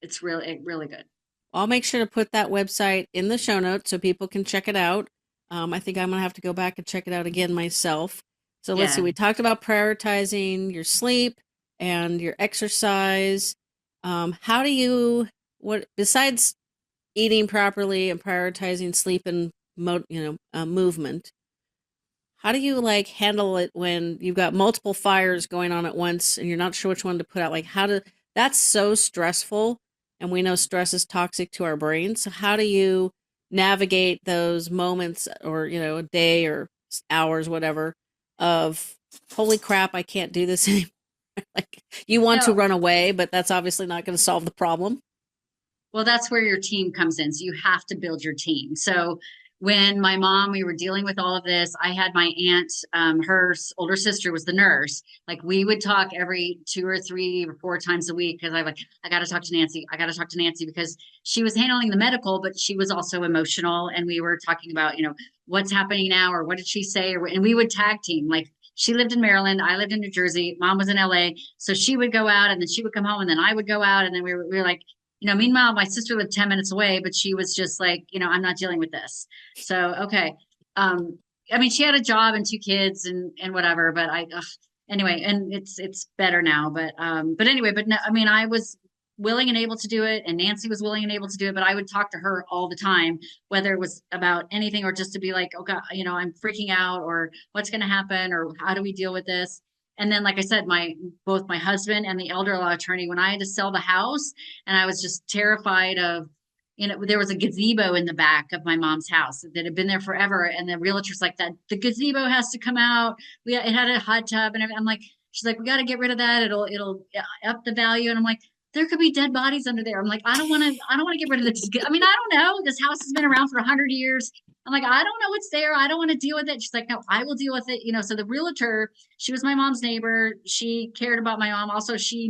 Speaker 2: It's really good.
Speaker 1: I'll make sure to put that website in the show notes so people can check it out. I think I'm going to have to go back and check it out again myself. So let's see.
Speaker 2: Yeah.
Speaker 1: We talked about prioritizing your sleep and your exercise. How do besides eating properly and prioritizing sleep and movement, how do you like handle it when you've got multiple fires going on at once and you're not sure which one to put out? Like, that's so stressful, and we know stress is toxic to our brains. So how do you navigate those moments, or a day or hours, whatever, of holy crap, I can't do this anymore? Like, you want to
Speaker 2: No,
Speaker 1: run away, but that's obviously not going to solve the problem.
Speaker 2: well, that's where your team comes in. So you have to build your team. So when we were dealing with all of this, I had my aunt, her older sister was the nurse. Like, we would talk every 2 or 3 or 4 times a week, because I got to talk to Nancy. I got to talk to Nancy, because she was handling the medical, but she was also emotional. And we were talking about, what's happening now, or what did she say? And we would tag team. Like, she lived in Maryland, I lived in New Jersey, mom was in LA. So she would go out, and then she would come home, and then I would go out. And then we were like, meanwhile, my sister lived 10 minutes away, but she was just like, I'm not dealing with this. So, okay. She had a job and 2 kids and whatever, but anyway, and it's better now, but anyway, but no, I was willing and able to do it, and Nancy was willing and able to do it, but I would talk to her all the time, whether it was about anything or just to be like, oh God, I'm freaking out, or what's going to happen, or how do we deal with this? And then, like I said, both my husband and the elder law attorney, when I had to sell the house, and I was just terrified of, there was a gazebo in the back of my mom's house that had been there forever. And the realtor's like, that the gazebo has to come out. It had a hot tub and everything. I'm like, she's like, we got to get rid of that. It'll up the value. And I'm like, there could be dead bodies under there. I'm like, I don't want to get rid of this. I don't know. This house has been around for 100 years. I'm like, I don't know what's there. I don't want to deal with it. She's like, no, I will deal with it. So the realtor, she was my mom's neighbor. She cared about my mom. Also, she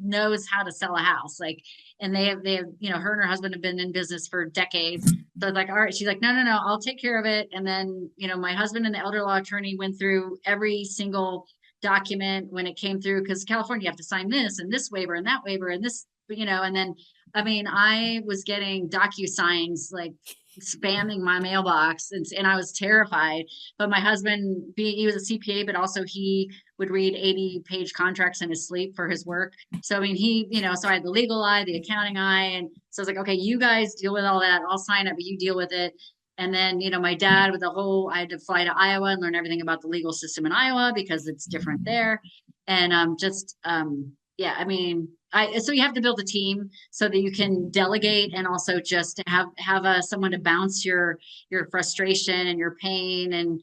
Speaker 2: knows how to sell a house. Like, and they have, her and her husband have been in business for decades. So like, all right, she's like, no, I'll take care of it. And then, my husband and the elder law attorney went through every single document when it came through, because California, you have to sign this and this waiver and that waiver and this, and then, I was getting DocuSigns like spamming my mailbox, and I was terrified. But my husband, he was a CPA, but also he would read 80-page contracts in his sleep for his work. So so I had the legal eye, the accounting eye, and so I was like, okay, you guys deal with all that. I'll sign it, but you deal with it. And then, my dad with the whole, I had to fly to Iowa and learn everything about the legal system in Iowa because it's different there. And yeah, I mean, so you have to build a team so that you can delegate and also just have someone to bounce your frustration and your pain and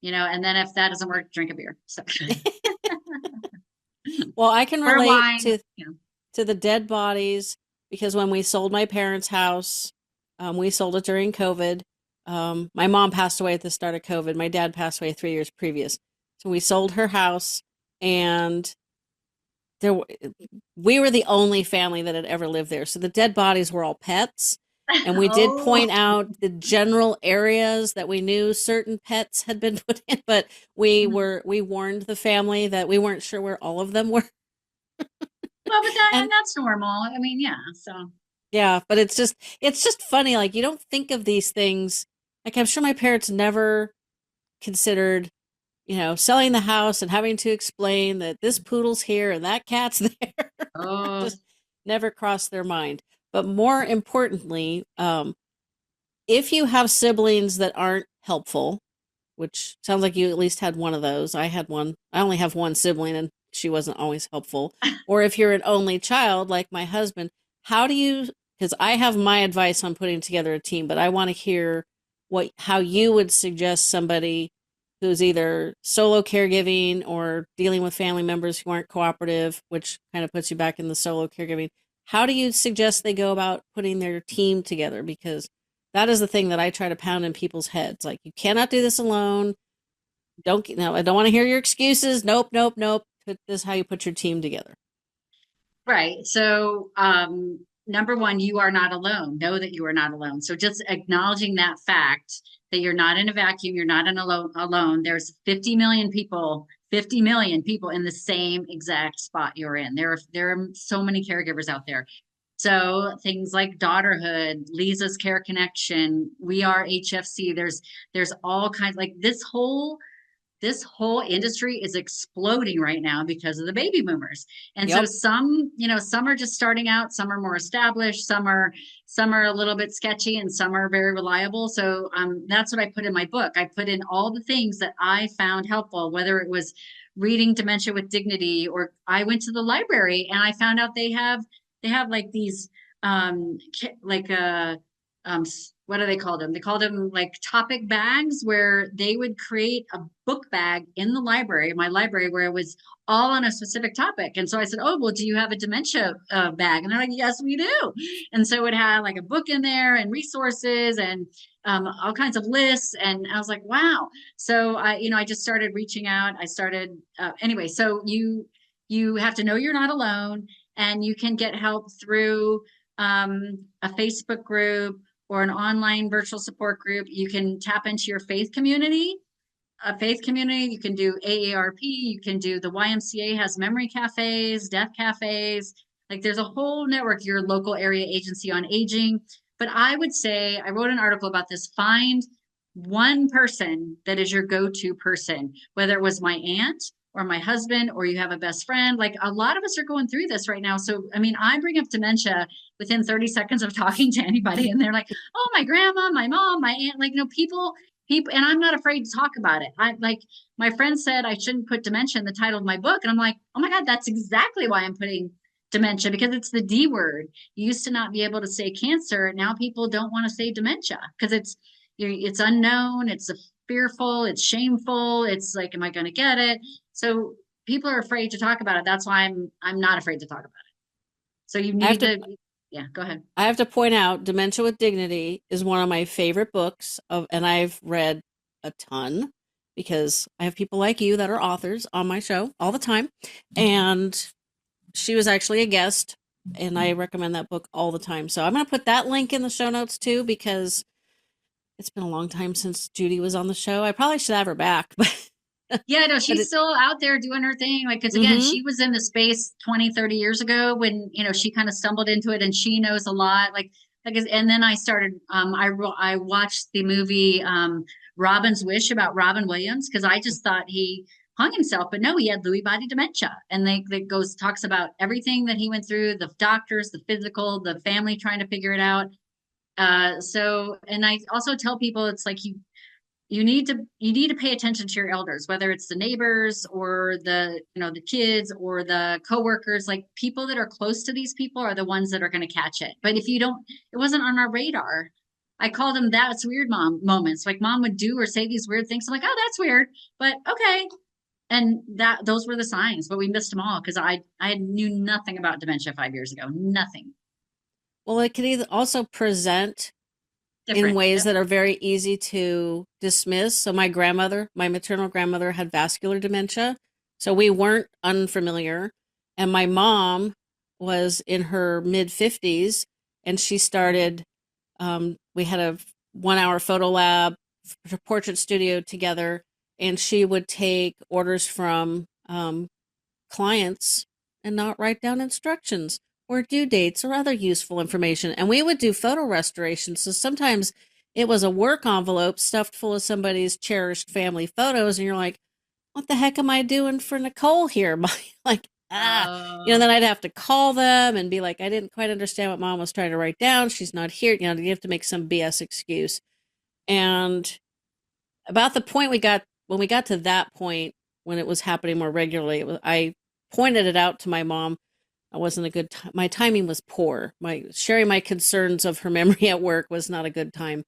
Speaker 2: then if that doesn't work, drink a beer. So
Speaker 1: Well, I can
Speaker 2: or
Speaker 1: relate
Speaker 2: wine,
Speaker 1: to the dead bodies because when we sold my parents' house, we sold it during COVID. My mom passed away at the start of COVID. My dad passed away 3 years previous. So we sold her house, and there we were the only family that had ever lived there. So the dead bodies were all pets. And we did
Speaker 2: Oh,
Speaker 1: point out the general areas that we knew certain pets had been put in, but we warned the family that we weren't sure where all of them were.
Speaker 2: well, but
Speaker 1: And
Speaker 2: that's normal. I mean, yeah. So
Speaker 1: yeah, but it's just funny. Like you don't think of these things. Like I'm sure my parents never considered, selling the house and having to explain that this poodle's here and that cat's there.
Speaker 2: oh,
Speaker 1: Just never crossed their mind. But more importantly, if you have siblings that aren't helpful, which sounds like you at least had one of those. I had one. I only have one sibling and she wasn't always helpful. Or if you're an only child like my husband, how do you, because I have my advice on putting together a team, but I want to hear how you would suggest somebody who's either solo caregiving or dealing with family members who aren't cooperative, which kind of puts you back in the solo caregiving. How do you suggest they go about putting their team together? Because that is the thing that I try to pound in people's heads. Like, you cannot do this alone. Don't no, I don't want to hear your excuses. Nope, nope, nope. This is how you put your team together.
Speaker 2: right. So, number one, you are not alone. Know that you are not alone. So just acknowledging that fact that you're not in a vacuum, you're not in alone. There's 50 million people in the same exact spot you're in. There are so many caregivers out there. So things like Daughterhood, Lisa's Care Connection, We Are HFC. There's all kinds like this whole industry is exploding right now because of the baby boomers. And so
Speaker 1: Yep.
Speaker 2: some are just starting out, some are more established, some are a little bit sketchy, and some are very reliable. So that's what I put in my book. I put in all the things that I found helpful, whether it was reading Dementia with Dignity, or I went to the library and I found out they have like these like um what do they call them? They called them like topic bags, where they would create a book bag in the library, my library, where it was all on a specific topic. And so I said, "Oh, well, do you have a dementia bag?" And they're like, "Yes, we do." And so it had like a book in there and resources and all kinds of lists. And I was like, "Wow!" So I just started reaching out. I started anyway. So you have to know you're not alone, and you can get help through a Facebook group or an online virtual support group. You can tap into your faith community. A faith community, you can do AARP, you can do the YMCA has memory cafes, death cafes. Like there's a whole network, your local area agency on aging. But I would say, I wrote an article about this. Find one person that is your go-to person, whether it was my aunt or my husband, or you have a best friend. Like a lot of us are going through this right now. So, I mean, I bring up dementia within 30 seconds of talking to anybody, and they're like, "Oh, my grandma, my mom, my aunt." Like, people, and I'm not afraid to talk about it. I like my friend said I shouldn't put dementia in the title of my book, and I'm like, "Oh my God, that's exactly why I'm putting dementia, because it's the D word. You used to not be able to say cancer. Now people don't want to say dementia because it's unknown, it's fearful, it's shameful. It's like, am I going to get it? So people are afraid to talk about it. That's why I'm not afraid to talk about it. So you
Speaker 1: I have
Speaker 2: need
Speaker 1: to
Speaker 2: to, yeah, go ahead.
Speaker 1: I have to point out Dementia with Dignity is one of my favorite books and I've read a ton because I have people like you that are authors on my show all the time. And she was actually a guest, and I recommend that book all the time. So I'm going to put that link in the show notes too because it's been a long time since Judy was on the show. I probably should have her back, but
Speaker 2: Yeah, no,
Speaker 1: but
Speaker 2: she's still out there doing her thing. Like, because again,
Speaker 1: mm-hmm.
Speaker 2: she was in the space 20, 30 years ago when, she kind of stumbled into it, and she knows a lot. And then I started, I watched the movie, Robin's Wish, about Robin Williams, because I just thought he hung himself, but no, he had Lewy body dementia. And they talks about everything that he went through, the doctors, the physical, the family trying to figure it out. So, and I also tell people it's like you need to pay attention to your elders, whether it's the neighbors or the the kids or the coworkers. Like people that are close to these people are the ones that are going to catch it. But if you don't, it wasn't on our radar. I call them "that's weird, mom" moments. Like mom would do or say these weird things. I'm like, oh, that's weird, but okay. And that those were the signs, but we missed them all because I knew nothing about dementia 5 years ago. Nothing.
Speaker 1: Well, it can either also present in
Speaker 2: Different.
Speaker 1: ways
Speaker 2: Yep.
Speaker 1: that are very easy to dismiss. So my grandmother, my maternal grandmother had vascular dementia. So we weren't unfamiliar. And my mom was in her mid 50s and she started we had a 1 hour photo lab, portrait studio together, and she would take orders from clients and not write down instructions or due dates or other useful information. And we would do photo restoration. So sometimes it was a work envelope stuffed full of somebody's cherished family photos, and you're like, what the heck am I doing for Nicole here? Like, then
Speaker 2: Oh,
Speaker 1: I'd have to call them and be like, I didn't quite understand what mom was trying to write down. She's not here. You have to make some BS excuse. And about the point when we got to that point, when it was happening more regularly, I pointed it out to my mom. I wasn't a good time. My timing was poor. My sharing my concerns of her memory at work was not a good time.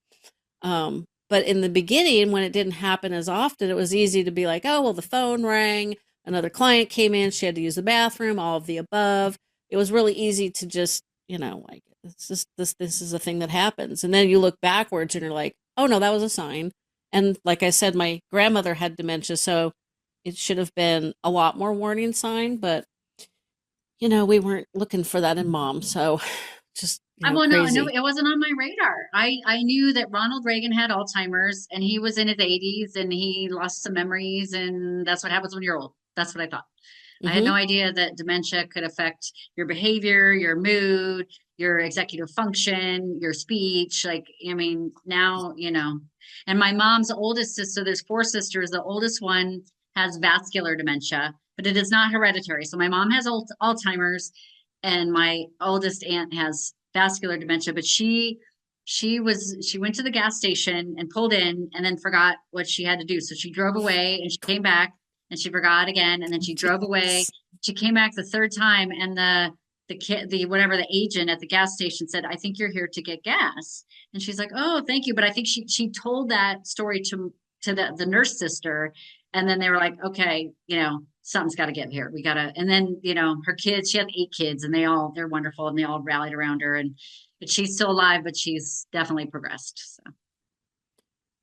Speaker 1: But in the beginning, when it didn't happen as often, it was easy to be like, oh, well, the phone rang, another client came in, she had to use the bathroom, all of the above. It was really easy to just, like this is a thing that happens. And then you look backwards and you're like, oh no, that was a sign. And like I said, my grandmother had dementia, so it should have been a lot more warning sign, but we weren't looking for that in mom. So just,
Speaker 2: I well, no,
Speaker 1: crazy.
Speaker 2: it wasn't on my radar. I knew that Ronald Reagan had Alzheimer's and he was in his 80s and he lost some memories and that's what happens when you're old. That's what I thought. I had
Speaker 1: Mm-hmm.
Speaker 2: no idea that dementia could affect your behavior, your mood, your executive function, your speech. Like, I mean, now, and my mom's oldest sister, there's four sisters. The oldest one has vascular dementia, but it is not hereditary. So my mom has Alzheimer's and my oldest aunt has vascular dementia, but she went to the gas station and pulled in and then forgot what she had to do. So she drove away and she came back and she forgot again and then she drove away. She came back the third time and the agent at the gas station said, I think you're here to get gas. And she's like, oh, thank you. But I think she told that story to the nurse sister. And then they were like, okay, something's got to get here. We got to, and then, her kids, she had 8 kids and they're wonderful and they all rallied around her. But she's still alive, but she's definitely progressed. So.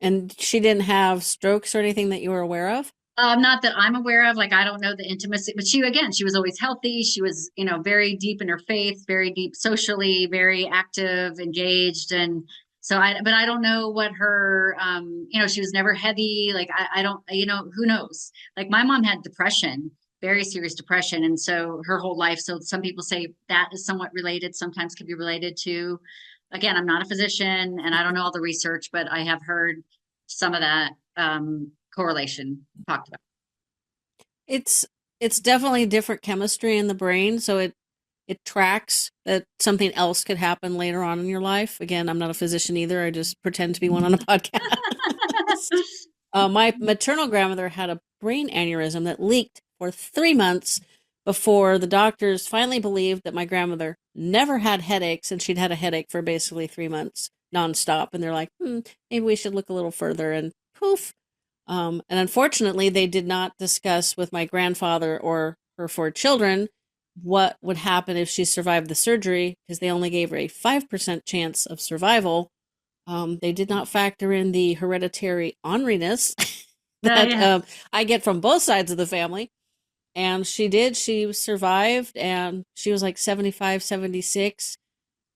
Speaker 1: And she didn't have strokes or anything that you were aware of?
Speaker 2: Not that I'm aware of. Like, I don't know the intimacy, but she was always healthy. She was, very deep in her faith, very deep socially, very active, engaged. And so but I don't know what her, she was never heavy. Like, I don't, who knows? Like, my mom had depression, very serious depression. And so her whole life. So some people say that is somewhat related, sometimes could be related to, again, I'm not a physician and I don't know all the research, but I have heard some of that. Correlation talked about.
Speaker 1: It's it's definitely different chemistry in the brain, so it tracks that something else could happen later on in your life. Again, I'm not a physician either. I just pretend to be one on a podcast. My maternal grandmother had a brain aneurysm that leaked for 3 months before the doctors finally believed that my grandmother never had headaches, and she'd had a headache for basically 3 months nonstop. And they're like, maybe we should look a little further. And poof. And unfortunately, they did not discuss with my grandfather or her four children what would happen if she survived the surgery because they only gave her a 5% chance of survival. They did not factor in the hereditary orneriness that
Speaker 2: Yeah.
Speaker 1: I get from both sides of the family. And she did. She survived, and she was like 75, 76.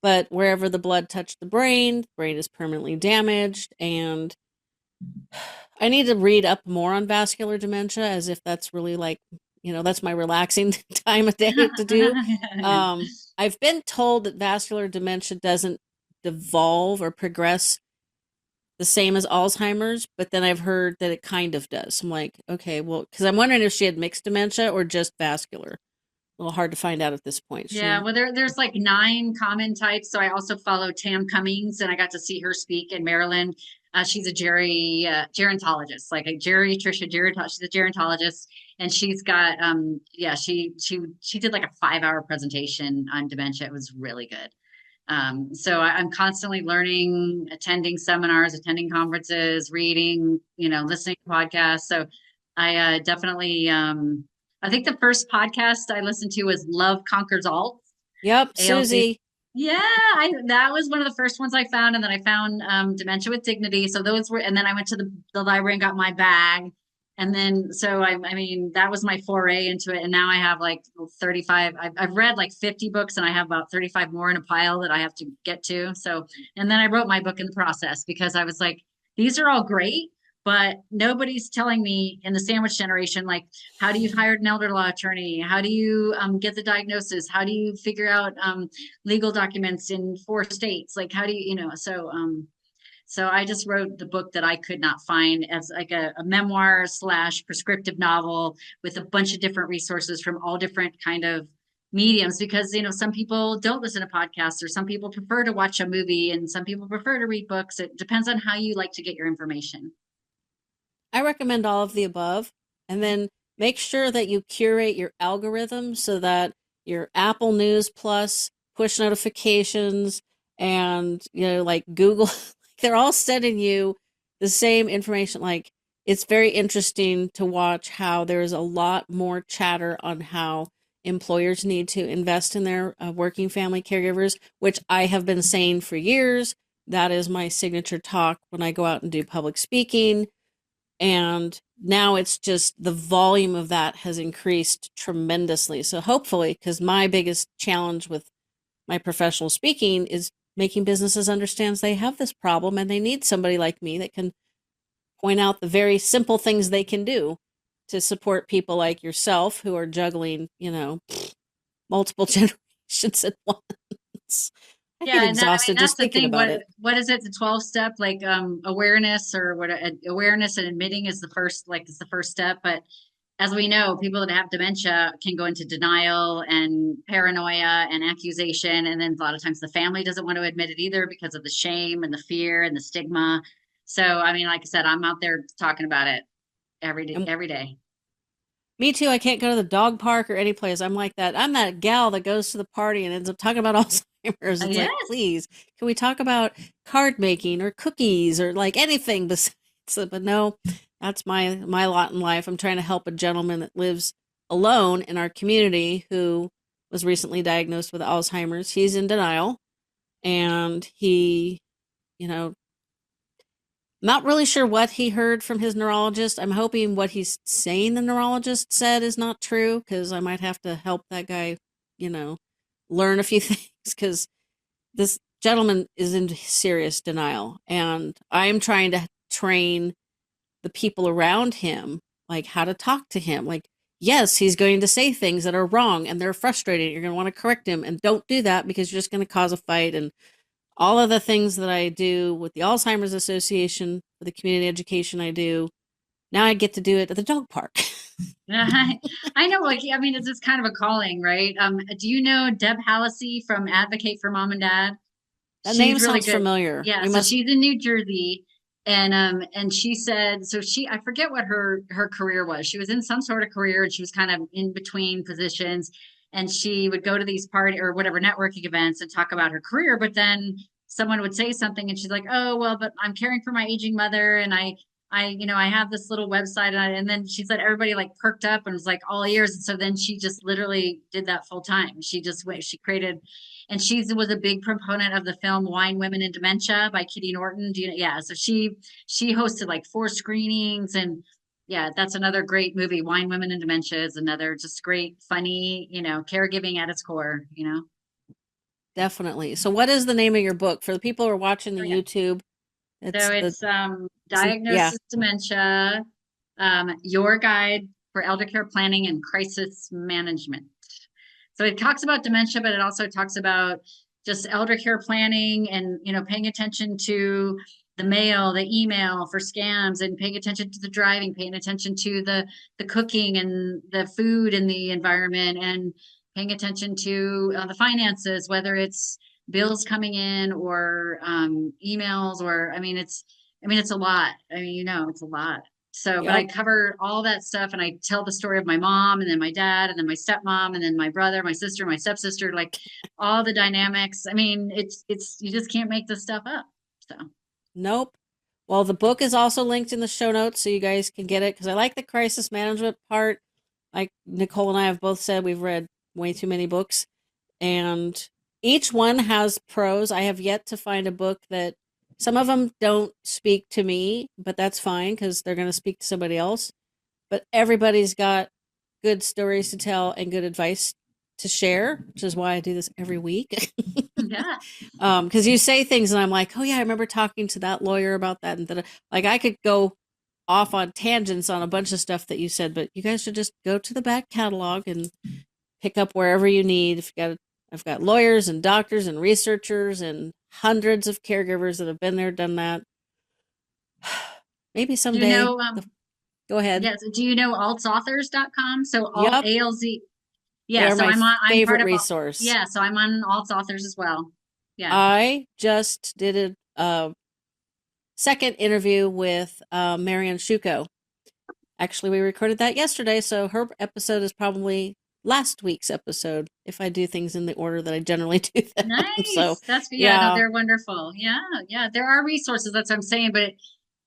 Speaker 1: But wherever the blood touched the brain is permanently damaged. And I need to read up more on vascular dementia as if that's really like, that's my relaxing time of day to do. I've been told that vascular dementia doesn't devolve or progress the same as Alzheimer's, but then I've heard that it kind of does. I'm like, okay, well, because I'm wondering if she had mixed dementia or just vascular. a little hard to find out at this point.
Speaker 2: Yeah,
Speaker 1: She,
Speaker 2: well, there's like 9 common types. So I also follow Tam Cummings, and I got to see her speak in Maryland. She's a gerontologist, like a geriatrician, she's a gerontologist, and she's got yeah, she did like a 5-hour presentation on dementia. It was really good. So I'm constantly learning, attending seminars, attending conferences, reading, listening to podcasts. So I definitely, I think the first podcast I listened to was Love Conquers All,
Speaker 1: yep,
Speaker 2: ALC.
Speaker 1: Susie.
Speaker 2: Yeah, that was one of the first ones I found, and then I found Dementia with Dignity. So those were, and then I went to the library and got my bag, and then so I mean that was my foray into it, and now I have like 35. I've read like 50 books, and I have about 35 more in a pile that I have to get to. So, and then I wrote my book in the process because I was like, these are all great, but nobody's telling me in the sandwich generation, like, how do you hire an elder law attorney? How do you get the diagnosis? How do you figure out legal documents in 4 states? Like, how do so I just wrote the book that I could not find as like a memoir slash prescriptive novel with a bunch of different resources from all different kind of mediums, because some people don't listen to podcasts, or some people prefer to watch a movie, and some people prefer to read books. It depends on how you like to get your information.
Speaker 1: I recommend all of the above. And then make sure that you curate your algorithm so that your Apple News Plus push notifications and, like Google, they're all sending you the same information. Like, it's very interesting to watch how there's a lot more chatter on how employers need to invest in their working family caregivers, which I have been saying for years. That is my signature talk when I go out and do public speaking. And now it's just the volume of that has increased tremendously. So hopefully, because my biggest challenge with my professional speaking is making businesses understand they have this problem and they need somebody like me that can point out the very simple things they can do to support people like yourself who are juggling, multiple generations at once. I get
Speaker 2: Yeah, and that, I mean,
Speaker 1: exhausted
Speaker 2: that's
Speaker 1: just
Speaker 2: the
Speaker 1: thinking
Speaker 2: thing.
Speaker 1: about
Speaker 2: What
Speaker 1: it.
Speaker 2: what is it? The 12 step, like awareness, or what awareness and admitting is the first, like it's the first step. But as we know, people that have dementia can go into denial and paranoia and accusation, and then a lot of times the family doesn't want to admit it either because of the shame and the fear and the stigma. So, I mean, like I said, I'm out there talking about it every day,
Speaker 1: And
Speaker 2: every day.
Speaker 1: me too. I can't go to the dog park or any place. I'm like that. I'm that gal that goes to the party and ends up talking about Alzheimer's. It's like,
Speaker 2: Yes.
Speaker 1: please, can we talk about card making or cookies or like anything besides? But no, that's my lot in life. I'm trying to help a gentleman that lives alone in our community who was recently diagnosed with Alzheimer's. He's in denial, and he, you know, not really sure what he heard from his neurologist. I'm hoping what he's saying the neurologist said is not true, because I might have to help that guy, you know, learn a few things, because this gentleman is in serious denial. And I'm trying to train the people around him, like how to talk to him. Like, yes, he's going to say things that are wrong and they're frustrating. You're going to want to correct him, and don't do that because you're just going to cause a fight. And all of the things that I do with the Alzheimer's Association, for the community education I do, now I get to do it at the dog park.
Speaker 2: I know, like, I mean, it's just kind of a calling, right? Do you know Deb Hallisey from Advocate for Mom and Dad?
Speaker 1: That
Speaker 2: She's
Speaker 1: name
Speaker 2: really
Speaker 1: sounds
Speaker 2: good.
Speaker 1: familiar.
Speaker 2: Yeah,
Speaker 1: We
Speaker 2: so
Speaker 1: must.
Speaker 2: she's in New Jersey, and she said, so I forget what her career was. She was in some sort of career, and she was kind of in between positions, and she would go to these party or whatever networking events and talk about her career, but then someone would say something and she's like, "Oh, well, but I'm caring for my aging mother, and I have this little website," and then she said everybody like perked up and was like all ears. And so then she just literally did that full time. She just went, she created, and she was a big proponent of the film Wine, Women, and Dementia by Kitty Norton. Do you know? Yeah. So she hosted like 4 screenings, and yeah, that's another great movie. Wine, Women, and Dementia is another just great, funny, caregiving at its core.
Speaker 1: Definitely. So, what is the name of your book for the people who are watching the
Speaker 2: Oh, yeah.
Speaker 1: YouTube?
Speaker 2: So
Speaker 1: It's the
Speaker 2: it's
Speaker 1: yeah,
Speaker 2: Diagnosis Dementia, Your Guide for Elder Care Planning and Crisis Management. So it talks about dementia, but it also talks about just elder care planning, and paying attention to the mail, the email for scams, and paying attention to the driving, paying attention to the cooking and the food and the environment, and paying attention to the finances, whether it's bills coming in or emails, or it's a lot. I mean, it's a lot. So, but I
Speaker 1: Yep.
Speaker 2: cover all that stuff, and I tell the story of my mom, and then my dad, and then my stepmom, and then my brother, my sister, my stepsister, like all the dynamics. I mean, it's you just can't make this stuff up. So,
Speaker 1: Nope. Well, the book is also linked in the show notes so you guys can get it because I like the crisis management part. Like Nicole and I have both said, we've read way too many books, and each one has pros. I have yet to find a book that some of them don't speak to me, but that's fine because they're going to speak to somebody else. But everybody's got good stories to tell and good advice to share, which is why I do this every week.
Speaker 2: yeah.
Speaker 1: Because you say things and I'm like, oh yeah, I remember talking to that lawyer about that, and that. Like I could go off on tangents on a bunch of stuff that you said, but you guys should just go to the back catalog and pick up wherever you need. If you got, I've got lawyers and doctors and researchers and hundreds of caregivers that have been there, done that. Maybe
Speaker 2: Do you
Speaker 1: someday.
Speaker 2: know,
Speaker 1: Go ahead.
Speaker 2: yes, do you know altsauthors.com? So alt
Speaker 1: Yep,
Speaker 2: ALZ.
Speaker 1: they
Speaker 2: Yeah,
Speaker 1: are
Speaker 2: so
Speaker 1: my
Speaker 2: I'm part
Speaker 1: favorite
Speaker 2: of,
Speaker 1: resource.
Speaker 2: yeah, so I'm on Alts Authors as well. Yeah.
Speaker 1: I just did a second interview with Marianne Shuko. Actually, we recorded that yesterday, so her episode is probably last week's episode if I do things in the order that I generally do them. So,
Speaker 2: Nice. That's good. Yeah, no,
Speaker 1: yeah,
Speaker 2: they're wonderful. Yeah, yeah. There are resources, that's what I'm saying, but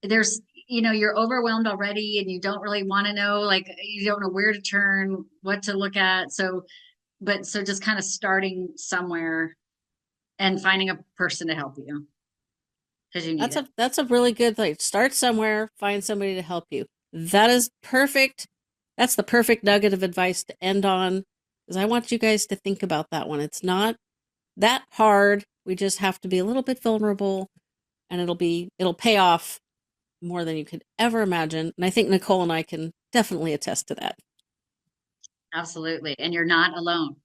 Speaker 2: there's, you're overwhelmed already and you don't really want to know, like you don't know where to turn, what to look at. So just kind of starting somewhere and finding a person to help you because you need it.
Speaker 1: that's a really good thing. Start somewhere, find somebody to help you. That is perfect. That's the perfect nugget of advice to end on, because I want you guys to think about that one. It's not that hard. We just have to be a little bit vulnerable, and it'll pay off more than you could ever imagine. And I think Nicole and I can definitely attest to that.
Speaker 2: Absolutely. And you're not alone.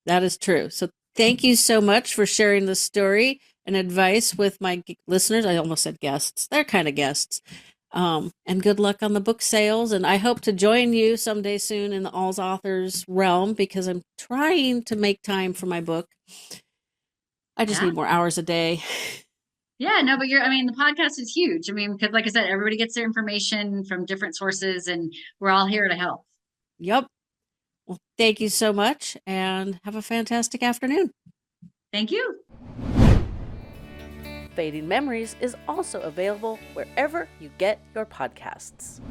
Speaker 1: That is true. So thank you so much for sharing the story and advice with my listeners. I almost said guests. They're kind of guests. And good luck on the book sales. And I hope to join you someday soon in the Alls Authors realm because I'm trying to make time for my book. I just
Speaker 2: Yeah.
Speaker 1: need more hours a day.
Speaker 2: Yeah, no, but the podcast is huge. I mean, because like I said, everybody gets their information from different sources and we're all here to help.
Speaker 1: Yep. Well, thank you so much and have a fantastic afternoon.
Speaker 2: Thank you.
Speaker 1: Fading Memories is also available wherever you get your podcasts.